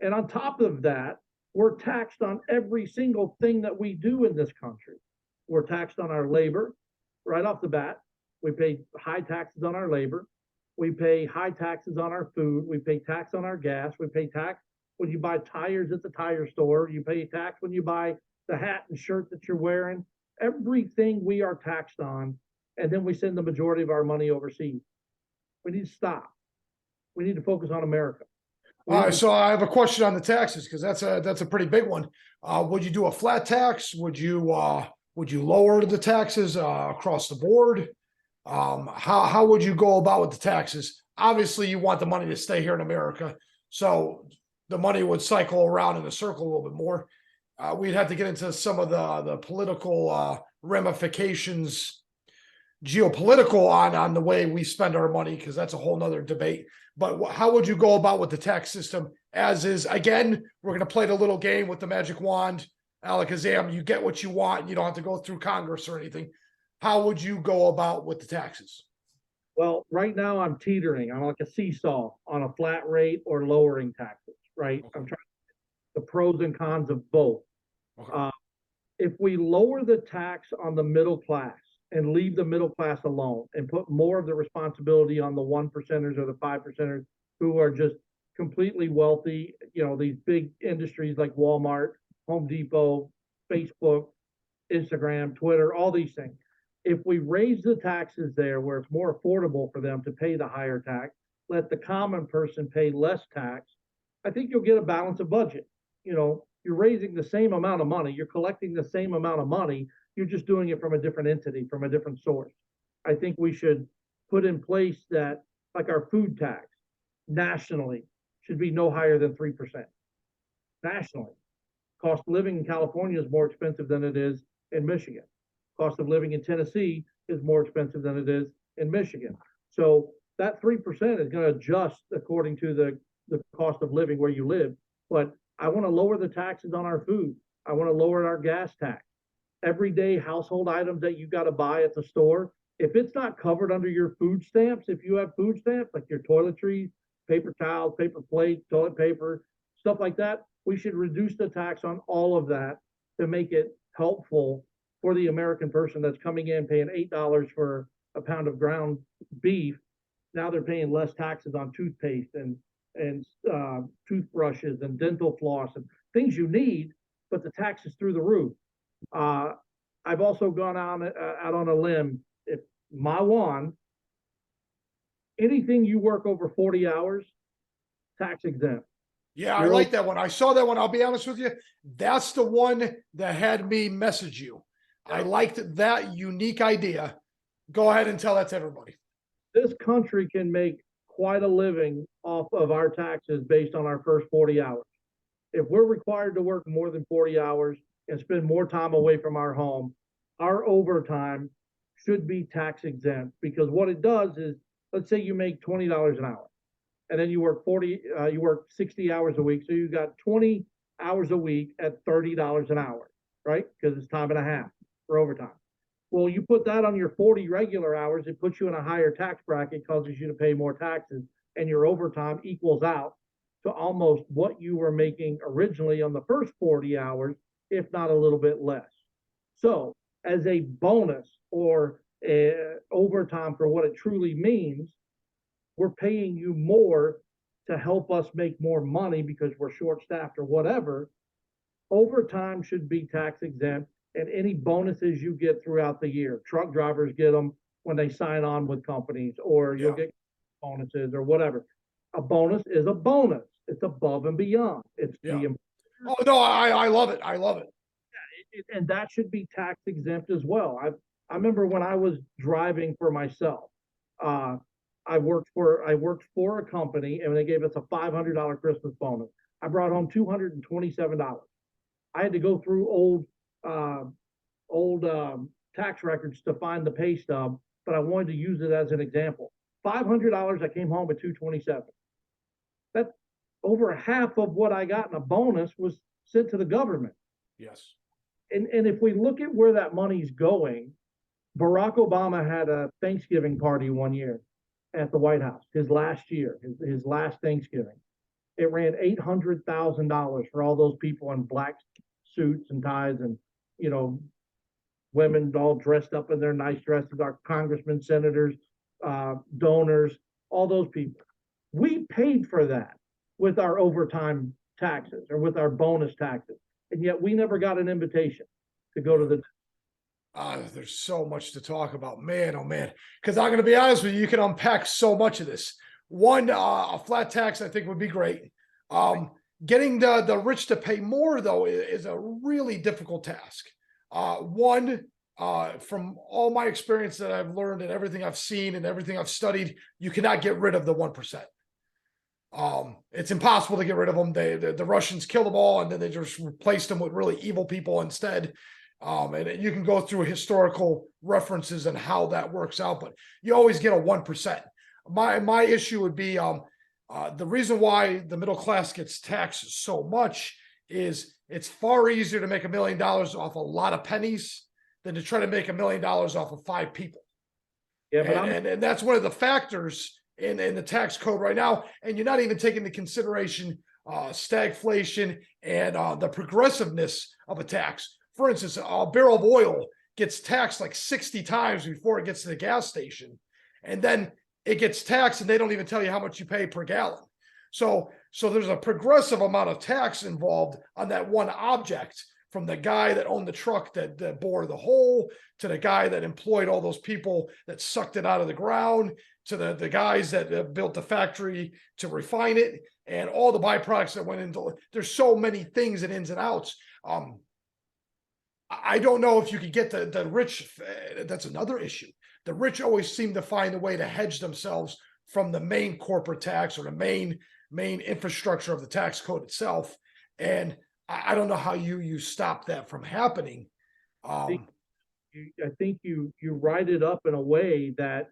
Speaker 2: And on top of that, we're taxed on every single thing that we do in this country. We're taxed on our labor right off the bat. We pay high taxes on our labor. We pay high taxes on our food. We pay tax on our gas. We pay tax when you buy tires at the tire store. You pay tax when you buy the hat and shirt that you're wearing. Everything we are taxed on, and then we send the majority of our money overseas. We need to stop. We need to focus on America.
Speaker 1: All right, so I have a question on the taxes because that's a pretty big one. Would you do a flat tax? Would you lower the taxes across the board? How would you go about with the taxes? obviously you want the money to stay here in America. So the money would cycle around in a circle a little bit more. We'd have to get into some of the political ramifications, geopolitical on the way we spend our money, because that's a whole nother debate. But how would you go about with the tax system as is? Again, we're going to play the little game with the magic wand. Alakazam, you get what you want. You don't have to go through Congress or anything. How would you go about with the taxes?
Speaker 2: Well, right now I'm teetering. I'm like a seesaw on a flat rate or lowering taxes, right?
Speaker 1: Okay.
Speaker 2: I'm trying the pros and cons of both.
Speaker 1: Okay.
Speaker 2: If we lower the tax on the middle class and leave the middle class alone and put more of the responsibility on the 1%ers or the 5%ers who are just completely wealthy, these big industries like Walmart, Home Depot, Facebook, Instagram, Twitter, all these things. If we raise the taxes there where it's more affordable for them to pay the higher tax, let the common person pay less tax, I think you'll get a balance of budget. You're raising the same amount of money, you're collecting the same amount of money, you're just doing it from a different entity, from a different source. I think we should put in place that, like our food tax, nationally, should be no higher than 3%. Nationally. Cost of living in California is more expensive than it is in Michigan. Cost of living in Tennessee is more expensive than it is in Michigan. So that 3% is going to adjust according to the cost of living where you live. But I want to lower the taxes on our food. I want to lower our gas tax. Everyday household items that you got to buy at the store, if it's not covered under your food stamps, if you have food stamps like your toiletries, paper towels, paper plates, toilet paper, stuff like that, we should reduce the tax on all of that to make it helpful for the American person that's coming in paying $8 for a pound of ground beef. Now they're paying less taxes on toothpaste and toothbrushes and dental floss and things you need, but the tax is through the roof. I've also gone out on a limb. If my wand, anything you work over 40 hours, tax exempt.
Speaker 1: Yeah, I like that one. I saw that one. I'll be honest with you. That's the one that had me message you. I liked that unique idea. Go ahead and tell that to everybody.
Speaker 2: This country can make quite a living off of our taxes based on our first 40 hours. If we're required to work more than 40 hours and spend more time away from our home, our overtime should be tax exempt, because what it does is, let's say you make $20 an hour and then you work 60 hours a week. So you got 20 hours a week at $30 an hour, right? Because it's time and a half for overtime. Well, you put that on your 40 regular hours, it puts you in a higher tax bracket, causes you to pay more taxes, and your overtime equals out to almost what you were making originally on the first 40 hours, if not a little bit less. So as a bonus or overtime for what it truly means, we're paying you more to help us make more money because we're short-staffed or whatever. Overtime should be tax exempt, and any bonuses you get throughout the year. Truck drivers get them when they sign on with companies, or you'll get bonuses or whatever. A bonus is a bonus. It's above and beyond. It's the
Speaker 1: oh no, I love it. I love it.
Speaker 2: And that should be tax exempt as well. I remember when I was driving for myself, I worked for a company, and they gave us a $500 Christmas bonus. I brought home $227. I had to go through old tax records to find the pay stub, but I wanted to use it as an example. $500, I came home with $227. That's over half of what I got in a bonus was sent to the government.
Speaker 1: Yes.
Speaker 2: And if we look at where that money's going, Barack Obama had a Thanksgiving party one year at the White House, his last year, his last Thanksgiving. It ran $800,000 for all those people in black suits and ties, and women all dressed up in their nice dresses, our congressmen, senators, donors, all those people. We paid for that with our overtime taxes or with our bonus taxes, and yet we never got an invitation to go to the.
Speaker 1: There's so much to talk about, man. Oh man, because I'm going to be honest with you, you can unpack so much of this. One, a flat tax, I think, would be great. Getting the rich to pay more, though, is a really difficult task. One, from all my experience that I've learned and everything I've seen and everything I've studied, you cannot get rid of the 1%. It's impossible to get rid of them. The Russians killed them all, and then they just replaced them with really evil people instead. And you can go through historical references and how that works out, but you always get a 1%. My issue would be the reason why the middle class gets taxed so much is it's far easier to make $1 million off a lot of pennies than to try to make $1 million off of 5 people.
Speaker 2: Yeah, but
Speaker 1: and that's one of the factors in the tax code right now. And you're not even taking into consideration stagflation and the progressiveness of a tax. For instance, a barrel of oil gets taxed like 60 times before it gets to the gas station. And then it gets taxed and they don't even tell you how much you pay per gallon. So there's a progressive amount of tax involved on that one object, from the guy that owned the truck that bore the hole, to the guy that employed all those people that sucked it out of the ground, to the guys that built the factory to refine it, and all the byproducts that went into it. There's so many things and ins and outs. I don't know if you could get the rich. That's another issue. The rich always seem to find a way to hedge themselves from the main corporate tax or the main infrastructure of the tax code itself. And I don't know how you stop that from happening.
Speaker 2: I think you write it up in a way that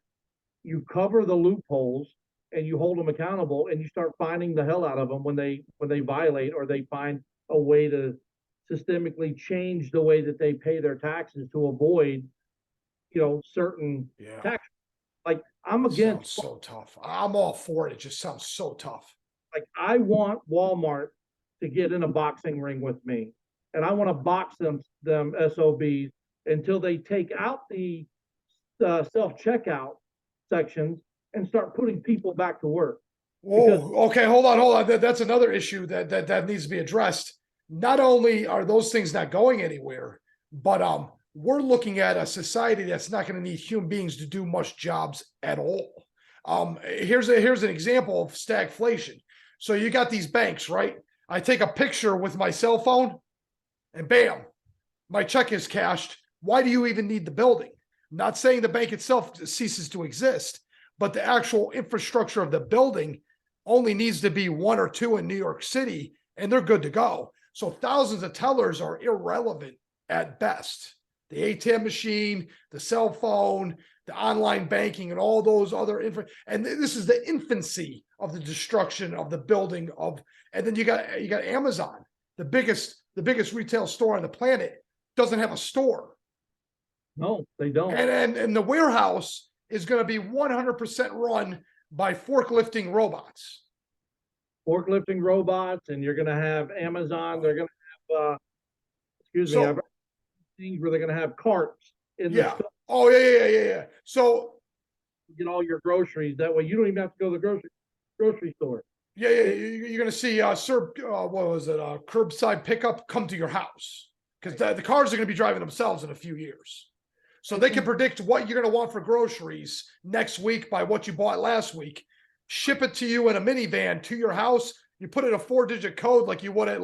Speaker 2: you cover the loopholes and you hold them accountable, and you start finding the hell out of them when they violate, or they find a way to systemically change the way that they pay their taxes to avoid, certain tax. Like, I'm against.
Speaker 1: Sounds so tough. I'm all for it. It just sounds so tough.
Speaker 2: Like, I want Walmart to get in a boxing ring with me, and I want to box them SOBs until they take out the self-checkout sections and start putting people back to work.
Speaker 1: Oh, okay. Hold on. That's another issue that needs to be addressed. Not only are those things not going anywhere, but we're looking at a society that's not going to need human beings to do much jobs at all. Here's an example of stagflation. So you got these banks, right? I take a picture with my cell phone and bam, my check is cashed. Why do you even need the building? I'm not saying the bank itself ceases to exist, but the actual infrastructure of the building only needs to be 1 or 2 in New York City, and they're good to go. So thousands of tellers are irrelevant at best. The ATM machine, the cell phone, the online banking, and all those other and this is the infancy of the destruction of the building of. And then you got Amazon, the biggest retail store on the planet, doesn't have a store.
Speaker 2: No, they don't.
Speaker 1: And the warehouse is going to be 100% run by forklifting robots.
Speaker 2: Forklifting robots, and you're going to have Amazon. They're going to have, things where they're going to have carts in the store.
Speaker 1: Oh, yeah. So
Speaker 2: you get all your groceries. That way you don't even have to go to the grocery store.
Speaker 1: Yeah. You're going to see, curbside pickup come to your house, because the cars are going to be driving themselves in a few years. So they can predict what you're going to want for groceries next week by what you bought last week, ship it to you in a minivan to your house. You put in a 4-digit code like you would at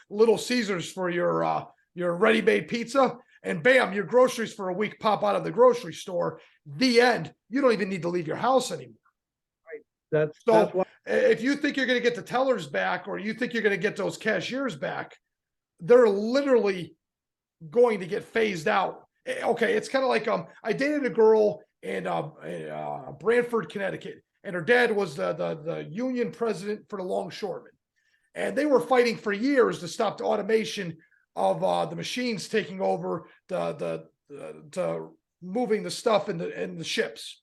Speaker 1: Little Caesars for your ready-made pizza, and bam, your groceries for a week pop out of the grocery store. The end. You don't even need to leave your house anymore.
Speaker 2: Right.
Speaker 1: That's why, if you think you're going to get the tellers back, or you think you're going to get those cashiers back, they're literally going to get phased out. Okay, it's kind of like I dated a girl in Branford, Connecticut, and her dad was the union president for the longshoremen, and they were fighting for years to stop the automation of the machines taking over the moving the stuff in the ships.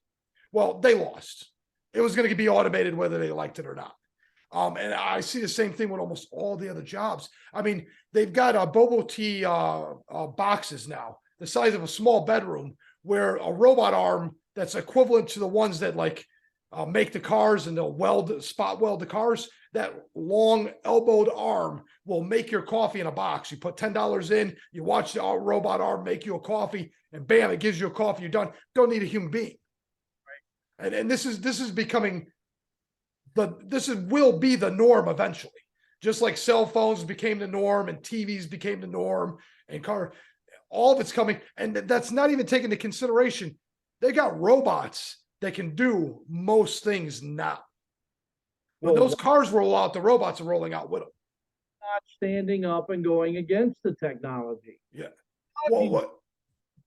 Speaker 1: Well, they lost. It was going to be automated whether they liked it or not. And I see the same thing with almost all the other jobs. I mean, they've got bobo tea boxes now, the size of a small bedroom, where a robot arm that's equivalent to the ones that make the cars and they'll spot weld the cars. That long elbowed arm will make your coffee in a box. You put $10 in, you watch the robot arm make you a coffee, and bam, it gives you a coffee. You're done. Don't need a human being. Right. And this is becoming will be the norm eventually. Just like cell phones became the norm and TVs became the norm and all of it's coming. And that's not even taken into consideration. They got robots that can do most things now. When
Speaker 2: Well,
Speaker 1: those cars roll out, the robots are rolling out with them.
Speaker 2: not standing up and going against the technology.
Speaker 1: Yeah. Well, what?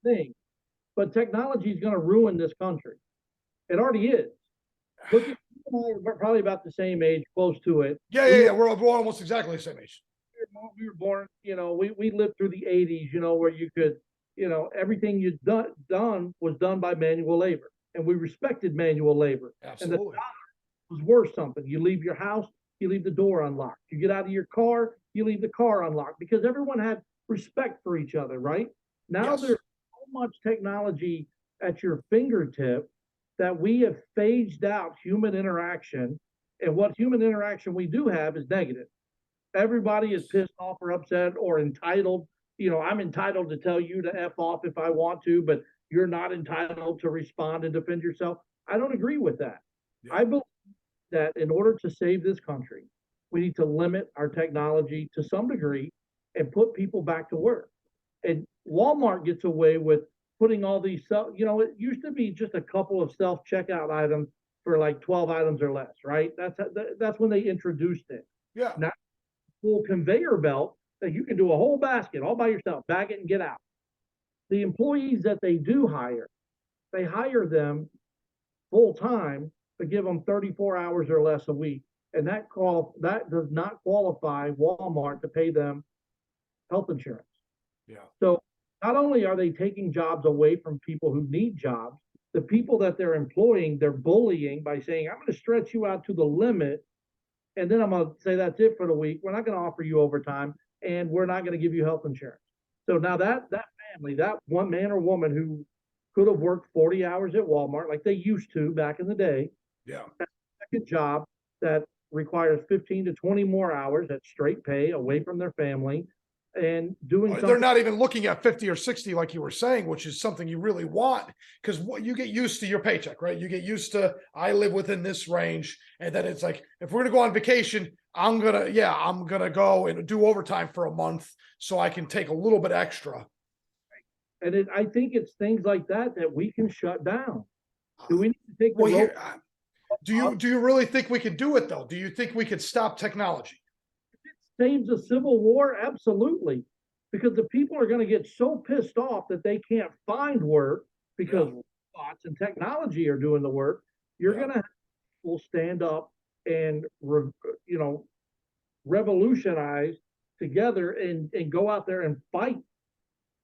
Speaker 2: Thing, but technology is going to ruin this country. It already is. Look at, we're probably about the same age, close to it.
Speaker 1: Yeah. We're almost exactly the same age.
Speaker 2: We were born, we lived through the 80s, where you could, everything you'd done was done by manual labor, and we respected manual labor.
Speaker 1: Absolutely.
Speaker 2: And the dollar was worth something. You leave your house, you leave the door unlocked. You get out of your car, you leave the car unlocked, because everyone had respect for each other, right? Now
Speaker 1: Yes.
Speaker 2: there's so much technology at your fingertip that we have phased out human interaction. And what human interaction we do have is negative. Everybody is pissed off or upset or entitled. I'm entitled to tell you to F off if I want to, but you're not entitled to respond and defend yourself. I don't agree with that.
Speaker 1: Yeah.
Speaker 2: I believe that in order to save this country, we need to limit our technology to some degree and put people back to work. And Walmart gets away with putting all these it used to be just a couple of self-checkout items for like 12 items or less, right? That's when they introduced it.
Speaker 1: Yeah.
Speaker 2: Now, full conveyor belt that you can do a whole basket all by yourself, bag it and get out. The employees that they do hire, they hire them full time, but give them 34 hours or less a week. And that does not qualify Walmart to pay them health insurance.
Speaker 1: Yeah.
Speaker 2: So not only are they taking jobs away from people who need jobs, the people that they're employing, they're bullying by saying, I'm going to stretch you out to the limit. And then I'm going to say, that's it for the week. We're not going to offer you overtime, and we're not going to give you health insurance. So now that family, that one man or woman who could have worked 40 hours at Walmart like they used to back in the day.
Speaker 1: Yeah.
Speaker 2: Second job that requires 15 to 20 more hours at straight pay away from their family and doing something.
Speaker 1: They're not even looking at 50 or 60 like you were saying, which is something you really want, because what you get used to your paycheck, right? You get used to, I live within this range, and then it's like, if we're gonna go on vacation, I'm gonna go and do overtime for a month so I can take a little bit extra.
Speaker 2: And I think it's things like that we can shut down. Do we need to take
Speaker 1: do you really think we could do it though? Do you think we could stop technology?
Speaker 2: Saves a civil war? Absolutely. Because the people are going to get so pissed off that they can't find work because robots and technology are doing the work. You're going to have people stand up and, revolutionize together and go out there and fight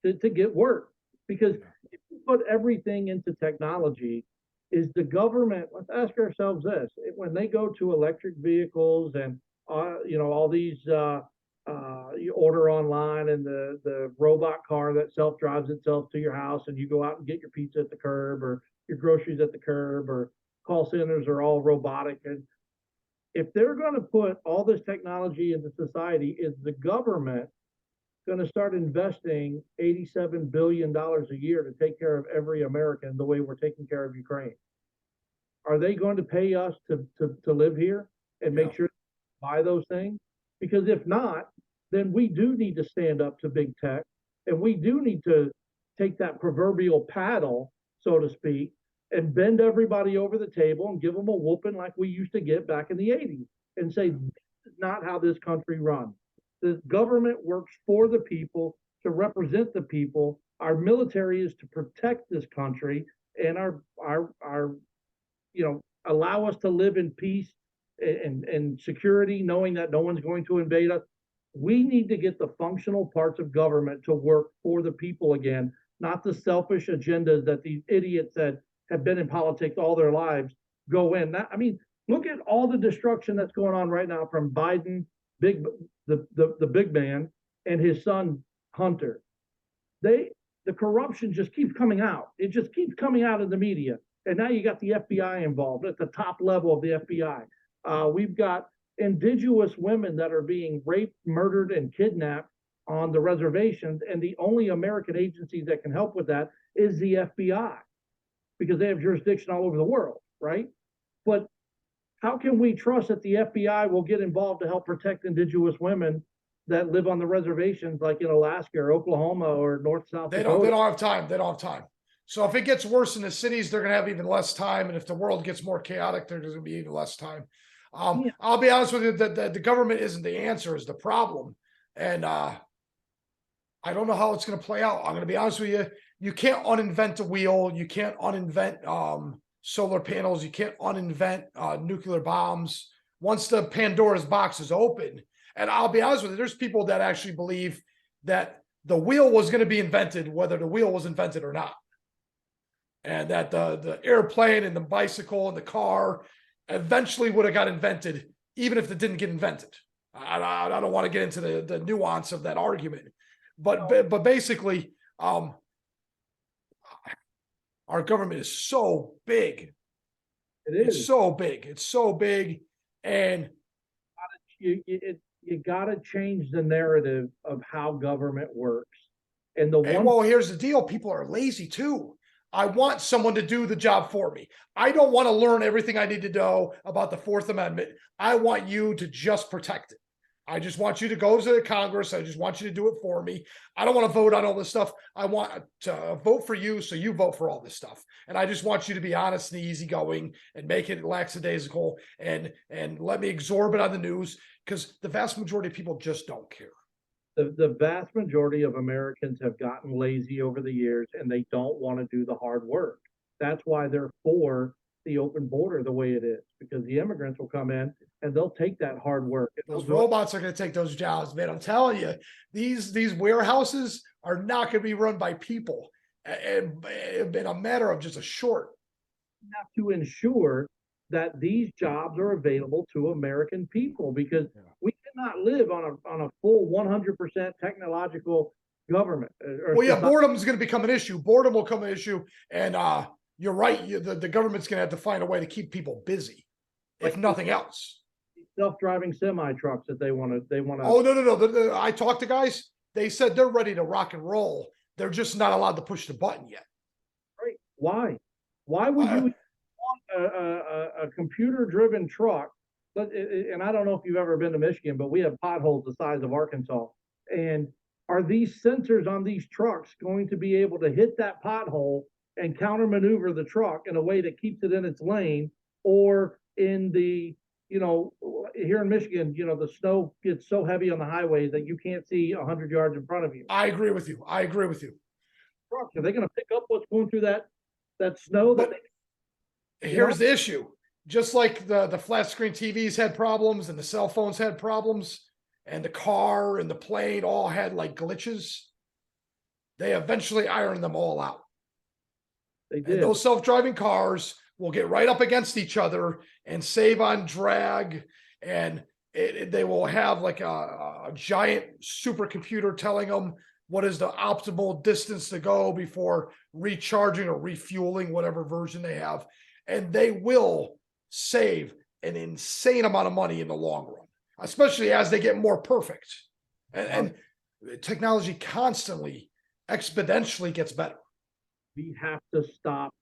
Speaker 2: to get work. Because if you put everything into technology, is the government, let's ask ourselves this, when they go to electric vehicles and all these you order online and the robot car that self-drives itself to your house, and you go out and get your pizza at the curb or your groceries at the curb, or call centers are all robotic. And if they're going to put all this technology into society, is the government going to start investing $87 billion a year to take care of every American the way we're taking care of Ukraine? Are they going to pay us to live here and make sure to buy those things? Because if not, then we do need to stand up to big tech, and we do need to take that proverbial paddle, so to speak, and bend everybody over the table and give them a whooping like we used to get back in the 80s and say, this is not how this country runs. The government works for the people, to represent the people. Our military is to protect this country and our allow us to live in peace and security, knowing that no one's going to invade us. We need to get the functional parts of government to work for the people again, not the selfish agendas that these idiots that have been in politics all their lives go in. Look at all the destruction that's going on right now from Biden, the big man, and his son Hunter. The corruption just keeps coming out. It just keeps coming out in the media. And now you got the FBI involved at the top level of the FBI. We've got indigenous women that are being raped, murdered, and kidnapped on the reservations. And the only American agency that can help with that is the FBI, because they have jurisdiction all over the world, right? But how can we trust that the FBI will get involved to help protect indigenous women that live on the reservations, like in Alaska or Oklahoma or North South Dakota.
Speaker 1: They don't have time. They don't have time. So if it gets worse in the cities, they're going to have even less time. And if the world gets more chaotic, there's going to be even less time.
Speaker 2: Yeah.
Speaker 1: I'll be honest with you, that the government isn't the answer, is the problem. And I don't know how it's going to play out. I'm going to be honest with you. You can't uninvent a wheel. You can't uninvent solar panels. You can't uninvent nuclear bombs. Once the Pandora's box is open, and I'll be honest with you, there's people that actually believe that the wheel was going to be invented, whether the wheel was invented or not. And that the airplane and the bicycle and the car eventually would have got invented, even if it didn't get invented. I don't want to get into the nuance of that argument, but basically, our government is so big. It's so big. It's so big, and
Speaker 2: you got to change the narrative of how government works.
Speaker 1: Well, here's the deal: people are lazy too. I want someone to do the job for me. I don't want to learn everything I need to know about the Fourth Amendment. I want you to just protect it. I just want you to go to the Congress. I just want you to do it for me. I don't want to vote on all this stuff. I want to vote for you, so you vote for all this stuff. And I just want you to be honest and easygoing and make it lackadaisical and let me absorb it on the news, because the vast majority of people just don't care.
Speaker 2: The vast majority of Americans have gotten lazy over the years, and they don't want to do the hard work. That's why they're for the open border the way it is, because the immigrants will come in and they'll take that hard work.
Speaker 1: Those robots are going to take those jobs, man. I'm telling you, these warehouses are not going to be run by people. And in a matter of just a short.
Speaker 2: You have to ensure that these jobs are available to American people, because we cannot live on a full 100% technological government.
Speaker 1: Well, yeah, boredom is going to become an issue. Boredom will become an issue, and you're right. The government's going to have to find a way to keep people busy, if nothing else.
Speaker 2: Self-driving semi trucks that they want to.
Speaker 1: Oh no! I talked to guys. They said they're ready to rock and roll. They're just not allowed to push the button yet.
Speaker 2: Right? Why? Why would you want a computer-driven truck? And I don't know if you've ever been to Michigan, but we have potholes the size of Arkansas. And are these sensors on these trucks going to be able to hit that pothole and counter maneuver the truck in a way that keeps it in its lane? Or in the, here in Michigan, the snow gets so heavy on the highways that you can't see 100 yards in front of you.
Speaker 1: I agree with you.
Speaker 2: Trucks, are they going to pick up what's going through that snow?
Speaker 1: Here's the issue. Just like the flat screen TVs had problems and the cell phones had problems and the car and the plane all had like glitches, they eventually ironed them all out.
Speaker 2: They did.
Speaker 1: And those self-driving cars will get right up against each other and save on drag, and they will have like a giant supercomputer telling them what is the optimal distance to go before recharging or refueling, whatever version they have. And they will save an insane amount of money in the long run, especially as they get more perfect. And technology constantly, exponentially gets better.
Speaker 2: We have to stop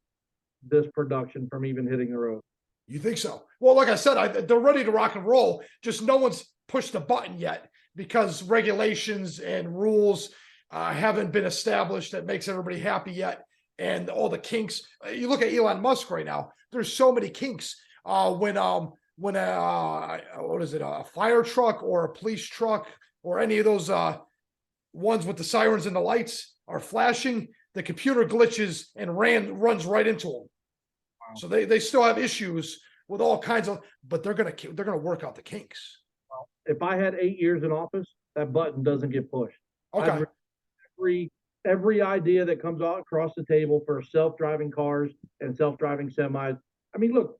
Speaker 2: this production from even hitting the road.
Speaker 1: You think so? Well, like I said, they're ready to rock and roll. Just no one's pushed the button yet because regulations and rules haven't been established that makes everybody happy yet. And all the kinks. You look at Elon Musk right now. There's so many kinks. When what is it? A fire truck or a police truck or any of those ones with the sirens and the lights are flashing, the computer glitches and runs right into them. Wow. So they still have issues with all kinds of, but they're gonna work out the kinks.
Speaker 2: Well, if I had 8 years in office, that button doesn't get pushed.
Speaker 1: Okay.
Speaker 2: Every idea that comes out across the table for self-driving cars and self-driving semis. I mean, look,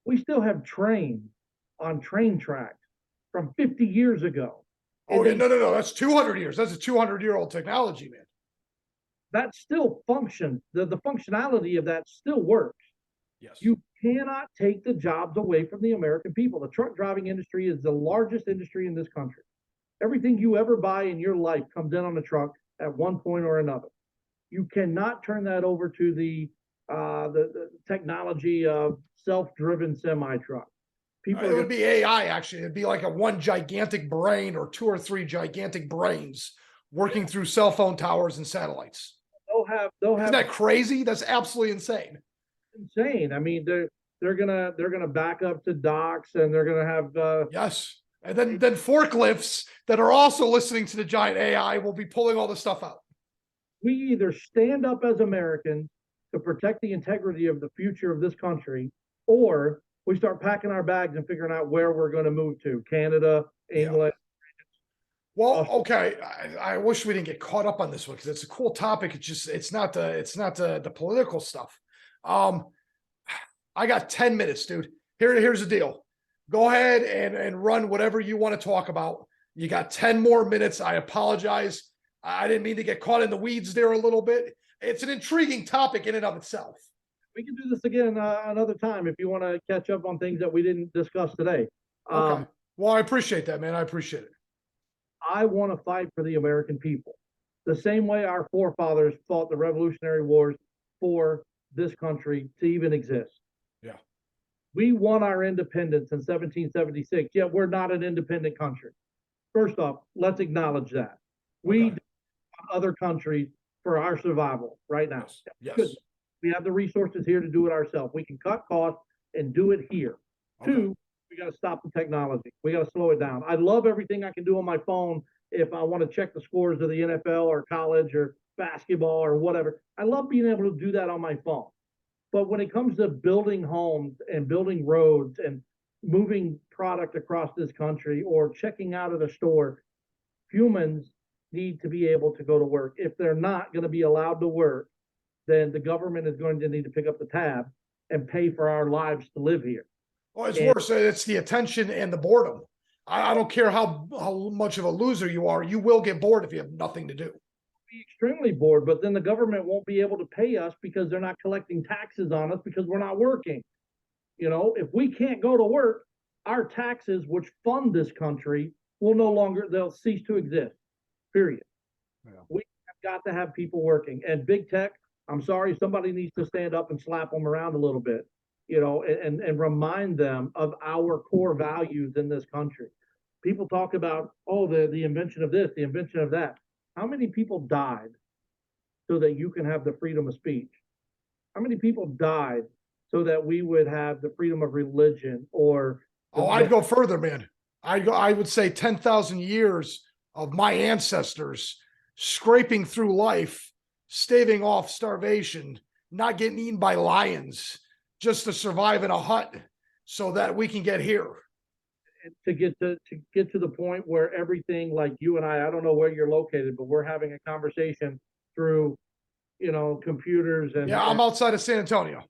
Speaker 2: we still have trains on train tracks from 50 years ago.
Speaker 1: Oh, yeah, no. That's 200 years. That's a 200-year-old technology, man.
Speaker 2: That still functions. The functionality of that still works.
Speaker 1: Yes.
Speaker 2: You cannot take the jobs away from the American people. The truck driving industry is the largest industry in this country. Everything you ever buy in your life comes in on a truck at one point or another. You cannot turn that over to the technology of self-driven semi-truck. People
Speaker 1: It
Speaker 2: are
Speaker 1: would
Speaker 2: gonna,
Speaker 1: be AI actually. It'd be like a one gigantic brain or two or three gigantic brains working through cell phone towers and satellites.
Speaker 2: they'll
Speaker 1: Isn't
Speaker 2: have
Speaker 1: that crazy? That's absolutely insane.
Speaker 2: insane. I mean, they're gonna back up to docks, and they're gonna have
Speaker 1: Yes. And then forklifts that are also listening to the giant AI will be pulling all this stuff out.
Speaker 2: we either stand up as Americans to protect the integrity of the future of this country, or we start packing our bags and figuring out where we're going to move to Canada,
Speaker 1: Yeah.
Speaker 2: England.
Speaker 1: Well, okay. I wish we didn't get caught up on this one because it's a cool topic. It's not the political stuff. Um, I got 10 minutes, dude. Here's the deal. Go ahead and run whatever you want to talk about. You got 10 more minutes. I apologize. I didn't mean to get caught in the weeds there a little bit. It's an intriguing topic in and of itself.
Speaker 2: We can do this again another time if you want to catch up on things that we didn't discuss today.
Speaker 1: Okay. Well, I appreciate that, man. I appreciate it.
Speaker 2: I want to fight for the American people the same way our forefathers fought the Revolutionary Wars for this country to even exist.
Speaker 1: Yeah.
Speaker 2: We won our independence in 1776, yet we're not an independent country. First off, let's acknowledge that. We
Speaker 1: Okay.
Speaker 2: other countries for our survival right now.
Speaker 1: Yes.
Speaker 2: Good.
Speaker 1: Yes.
Speaker 2: We have the resources here to do it ourselves. We can cut costs and do it here.
Speaker 1: Okay.
Speaker 2: Two, we got to stop the technology. We got to slow it down. I love everything I can do on my phone if I want to check the scores of the NFL or college or basketball or whatever. I love being able to do that on my phone. But when it comes to building homes and building roads and moving product across this country or checking out of the store, humans need to be able to go to work. If they're not going to be allowed to work, then the government is going to need to pick up the tab and pay for our lives to live here.
Speaker 1: Well, it's worse. It's the attention and the boredom. I don't care how much of a loser you are. You will get bored if you have nothing to do.
Speaker 2: Be extremely bored, but then the government won't be able to pay us because they're not collecting taxes on us because we're not working. You know, if we can't go to work, our taxes, which fund this country, will no longer, they'll cease to exist, period. Yeah. We have got to have people working. And big tech, I'm sorry, somebody needs to stand up and slap them around a little bit, you know, and remind them of our core values in this country. People talk about, oh, the invention of this, the invention of that. How many people died so that you can have the freedom of speech? How many people died so that we would have the freedom of religion or
Speaker 1: I'd go further, man. I would say 10,000 years of my ancestors scraping through life, staving off starvation, not getting eaten by lions, just to survive in a hut so that we can get here.
Speaker 2: To get to the point where everything, like you and I don't know where you're located, but we're having a conversation through, you know, computers and
Speaker 1: I'm outside of San Antonio.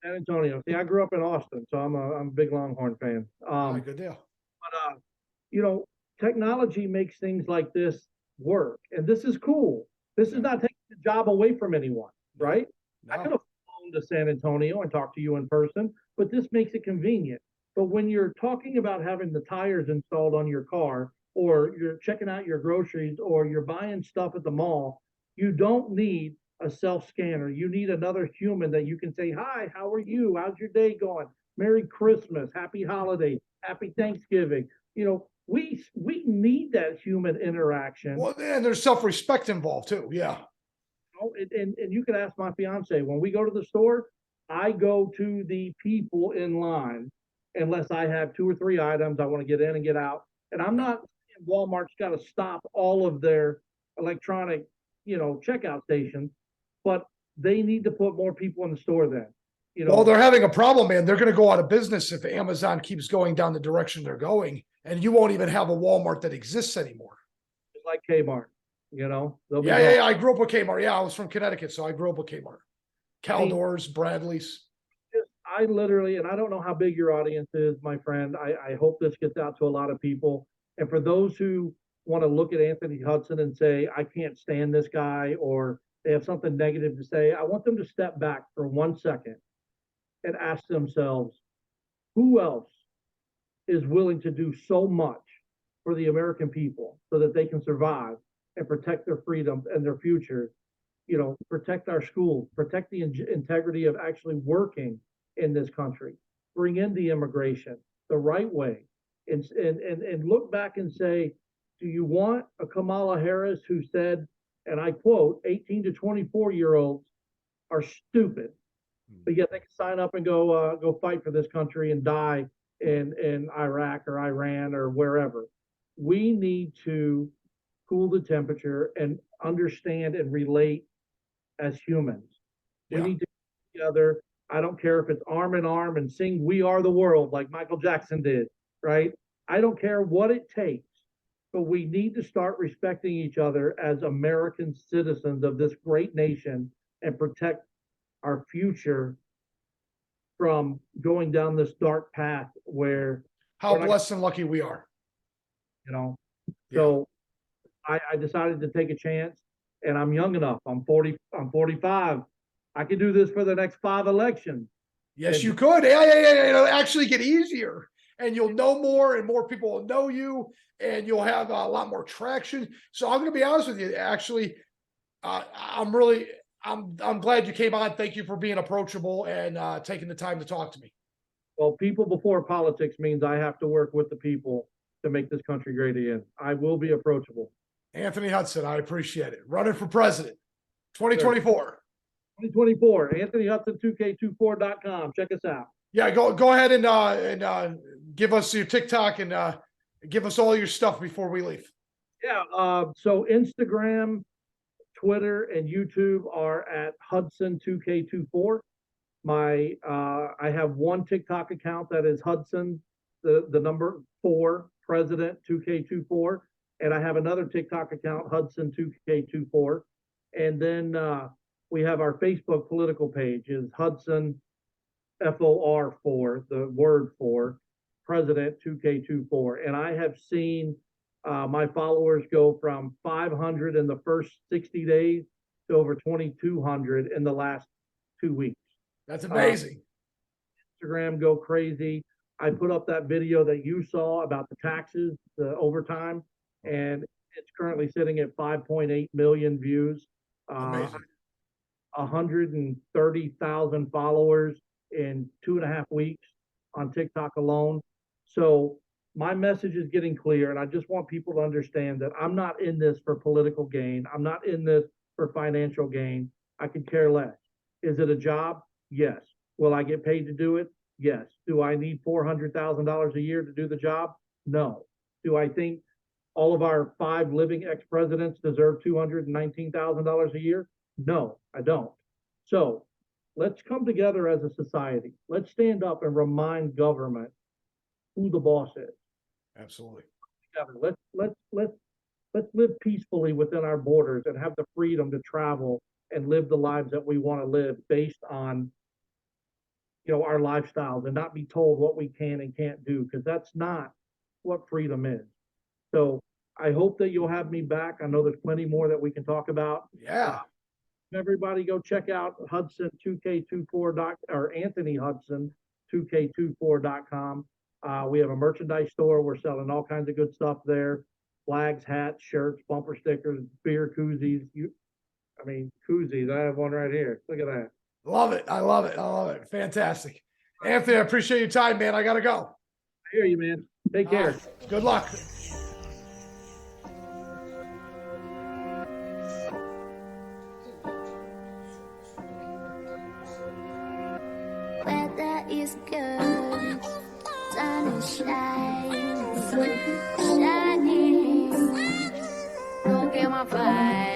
Speaker 2: San Antonio. See, I grew up in Austin, so I'm a big Longhorn fan.
Speaker 1: Good deal.
Speaker 2: But you know, technology makes things like this work, and this is cool. This is not taking the job away from anyone, right? No. I could have flown to San Antonio and talked to you in person, but this makes it convenient. But when you're talking about having the tires installed on your car, or you're checking out your groceries, or you're buying stuff at the mall, you don't need a self scanner. You need another human that you can say, hi, how are you? How's your day going? Merry Christmas, happy holiday, happy Thanksgiving. You know, we need that human interaction.
Speaker 1: Well, and there's self-respect involved too. Yeah.
Speaker 2: And you can ask my fiance, when we go to the store, I go to the people in line unless I have 2 or 3 items I want to get in and get out. And I'm not saying Walmart's got to stop all of their electronic, you know, checkout stations, but they need to put more people in the store then. You know,
Speaker 1: well, they're having a problem, man. They're going to go out of business if Amazon keeps going down the direction they're going, and you won't even have a Walmart that exists anymore.
Speaker 2: It's like Kmart, you know.
Speaker 1: Yeah. I grew up with Kmart. Yeah, I was from Connecticut, so I grew up with Kmart. Caldors, Bradley's.
Speaker 2: I literally, and I don't know how big your audience is, my friend. I hope this gets out to a lot of people. And for those who want to look at Anthony Hudson and say, I can't stand this guy, or they have something negative to say, I want them to step back for 1 second and ask themselves, who else is willing to do so much for the American people so that they can survive and protect their freedom and their future, you know, protect our schools, protect the integrity of actually working in this country, bring in the immigration, the right way and look back and say, do you want a Kamala Harris who said, and I quote, 18 to 24-year-olds are stupid, but yet they can sign up and go fight for this country and die in Iraq or Iran or wherever. We need to cool the temperature and understand and relate as humans. We need to come together. I don't care if it's arm in arm and sing "We Are the World" like Michael Jackson did, right? I don't care what it takes, but we need to start respecting each other as American citizens of this great nation and protect our future from going down this dark path where
Speaker 1: how blessed and lucky we are.
Speaker 2: So I decided to take a chance, and I'm young enough. I'm 45. I can do this for the next 5 elections.
Speaker 1: Yes, you could. It'll actually get easier, and you'll know more, and more people will know you, and you'll have a lot more traction. So I'm going to be honest with you. Actually, I'm glad you came on. Thank you for being approachable and taking the time to talk to me.
Speaker 2: Well, people before politics means I have to work with the people to make this country great again. I will be approachable.
Speaker 1: Anthony Hudson, I appreciate it. Running for president, 2024.
Speaker 2: 2024, Anthony Hudson, 2K24.com. Check us out.
Speaker 1: Yeah, go ahead and give us your TikTok and give us all your stuff before we leave.
Speaker 2: Yeah, so Instagram, Twitter, and YouTube are at Hudson 2K24. I have one TikTok account that is Hudson, the number 4, President 2K24, and I have another TikTok account, Hudson 2K24, and then we have our Facebook political page is Hudson FOR4, the word for President 2K24, and I have seen my followers go from 500 in the first 60 days to over 2,200 in the last 2 weeks.
Speaker 1: That's amazing.
Speaker 2: Instagram go crazy. I put up that video that you saw about the taxes, the overtime, and it's currently sitting at 5.8 million views.
Speaker 1: Amazing.
Speaker 2: 130,000 followers in 2.5 weeks on TikTok alone. So my message is getting clear, and I just want people to understand that I'm not in this for political gain. I'm not in this for financial gain. I could care less. Is it a job? Yes. Will I get paid to do it? Yes. Do I need $400,000 a year to do the job? No. Do I think all of our 5 living ex-presidents deserve $219,000 a year? No, I don't. So let's come together as a society. Let's stand up and remind government who the boss is.
Speaker 1: Absolutely.
Speaker 2: Let's live peacefully within our borders and have the freedom to travel and live the lives that we want to live based on our lifestyles, and not be told what we can and can't do, because that's not what freedom is. So I hope that you'll have me back. I know there's plenty more that we can talk about.
Speaker 1: Yeah.
Speaker 2: Everybody go check out Hudson 2K24 or Anthony Hudson 2K24.com. We have a merchandise store. We're selling all kinds of good stuff there. Flags, hats, shirts, bumper stickers, beer koozies. Koozies. I have one right here. Look at that.
Speaker 1: Love it. I love it. I love it. Fantastic. Anthony, I appreciate your time, man. I got to go.
Speaker 2: I hear you, man. Take care.
Speaker 1: Good luck.
Speaker 3: Weather is good. Sun is shining. Don't get my vibe.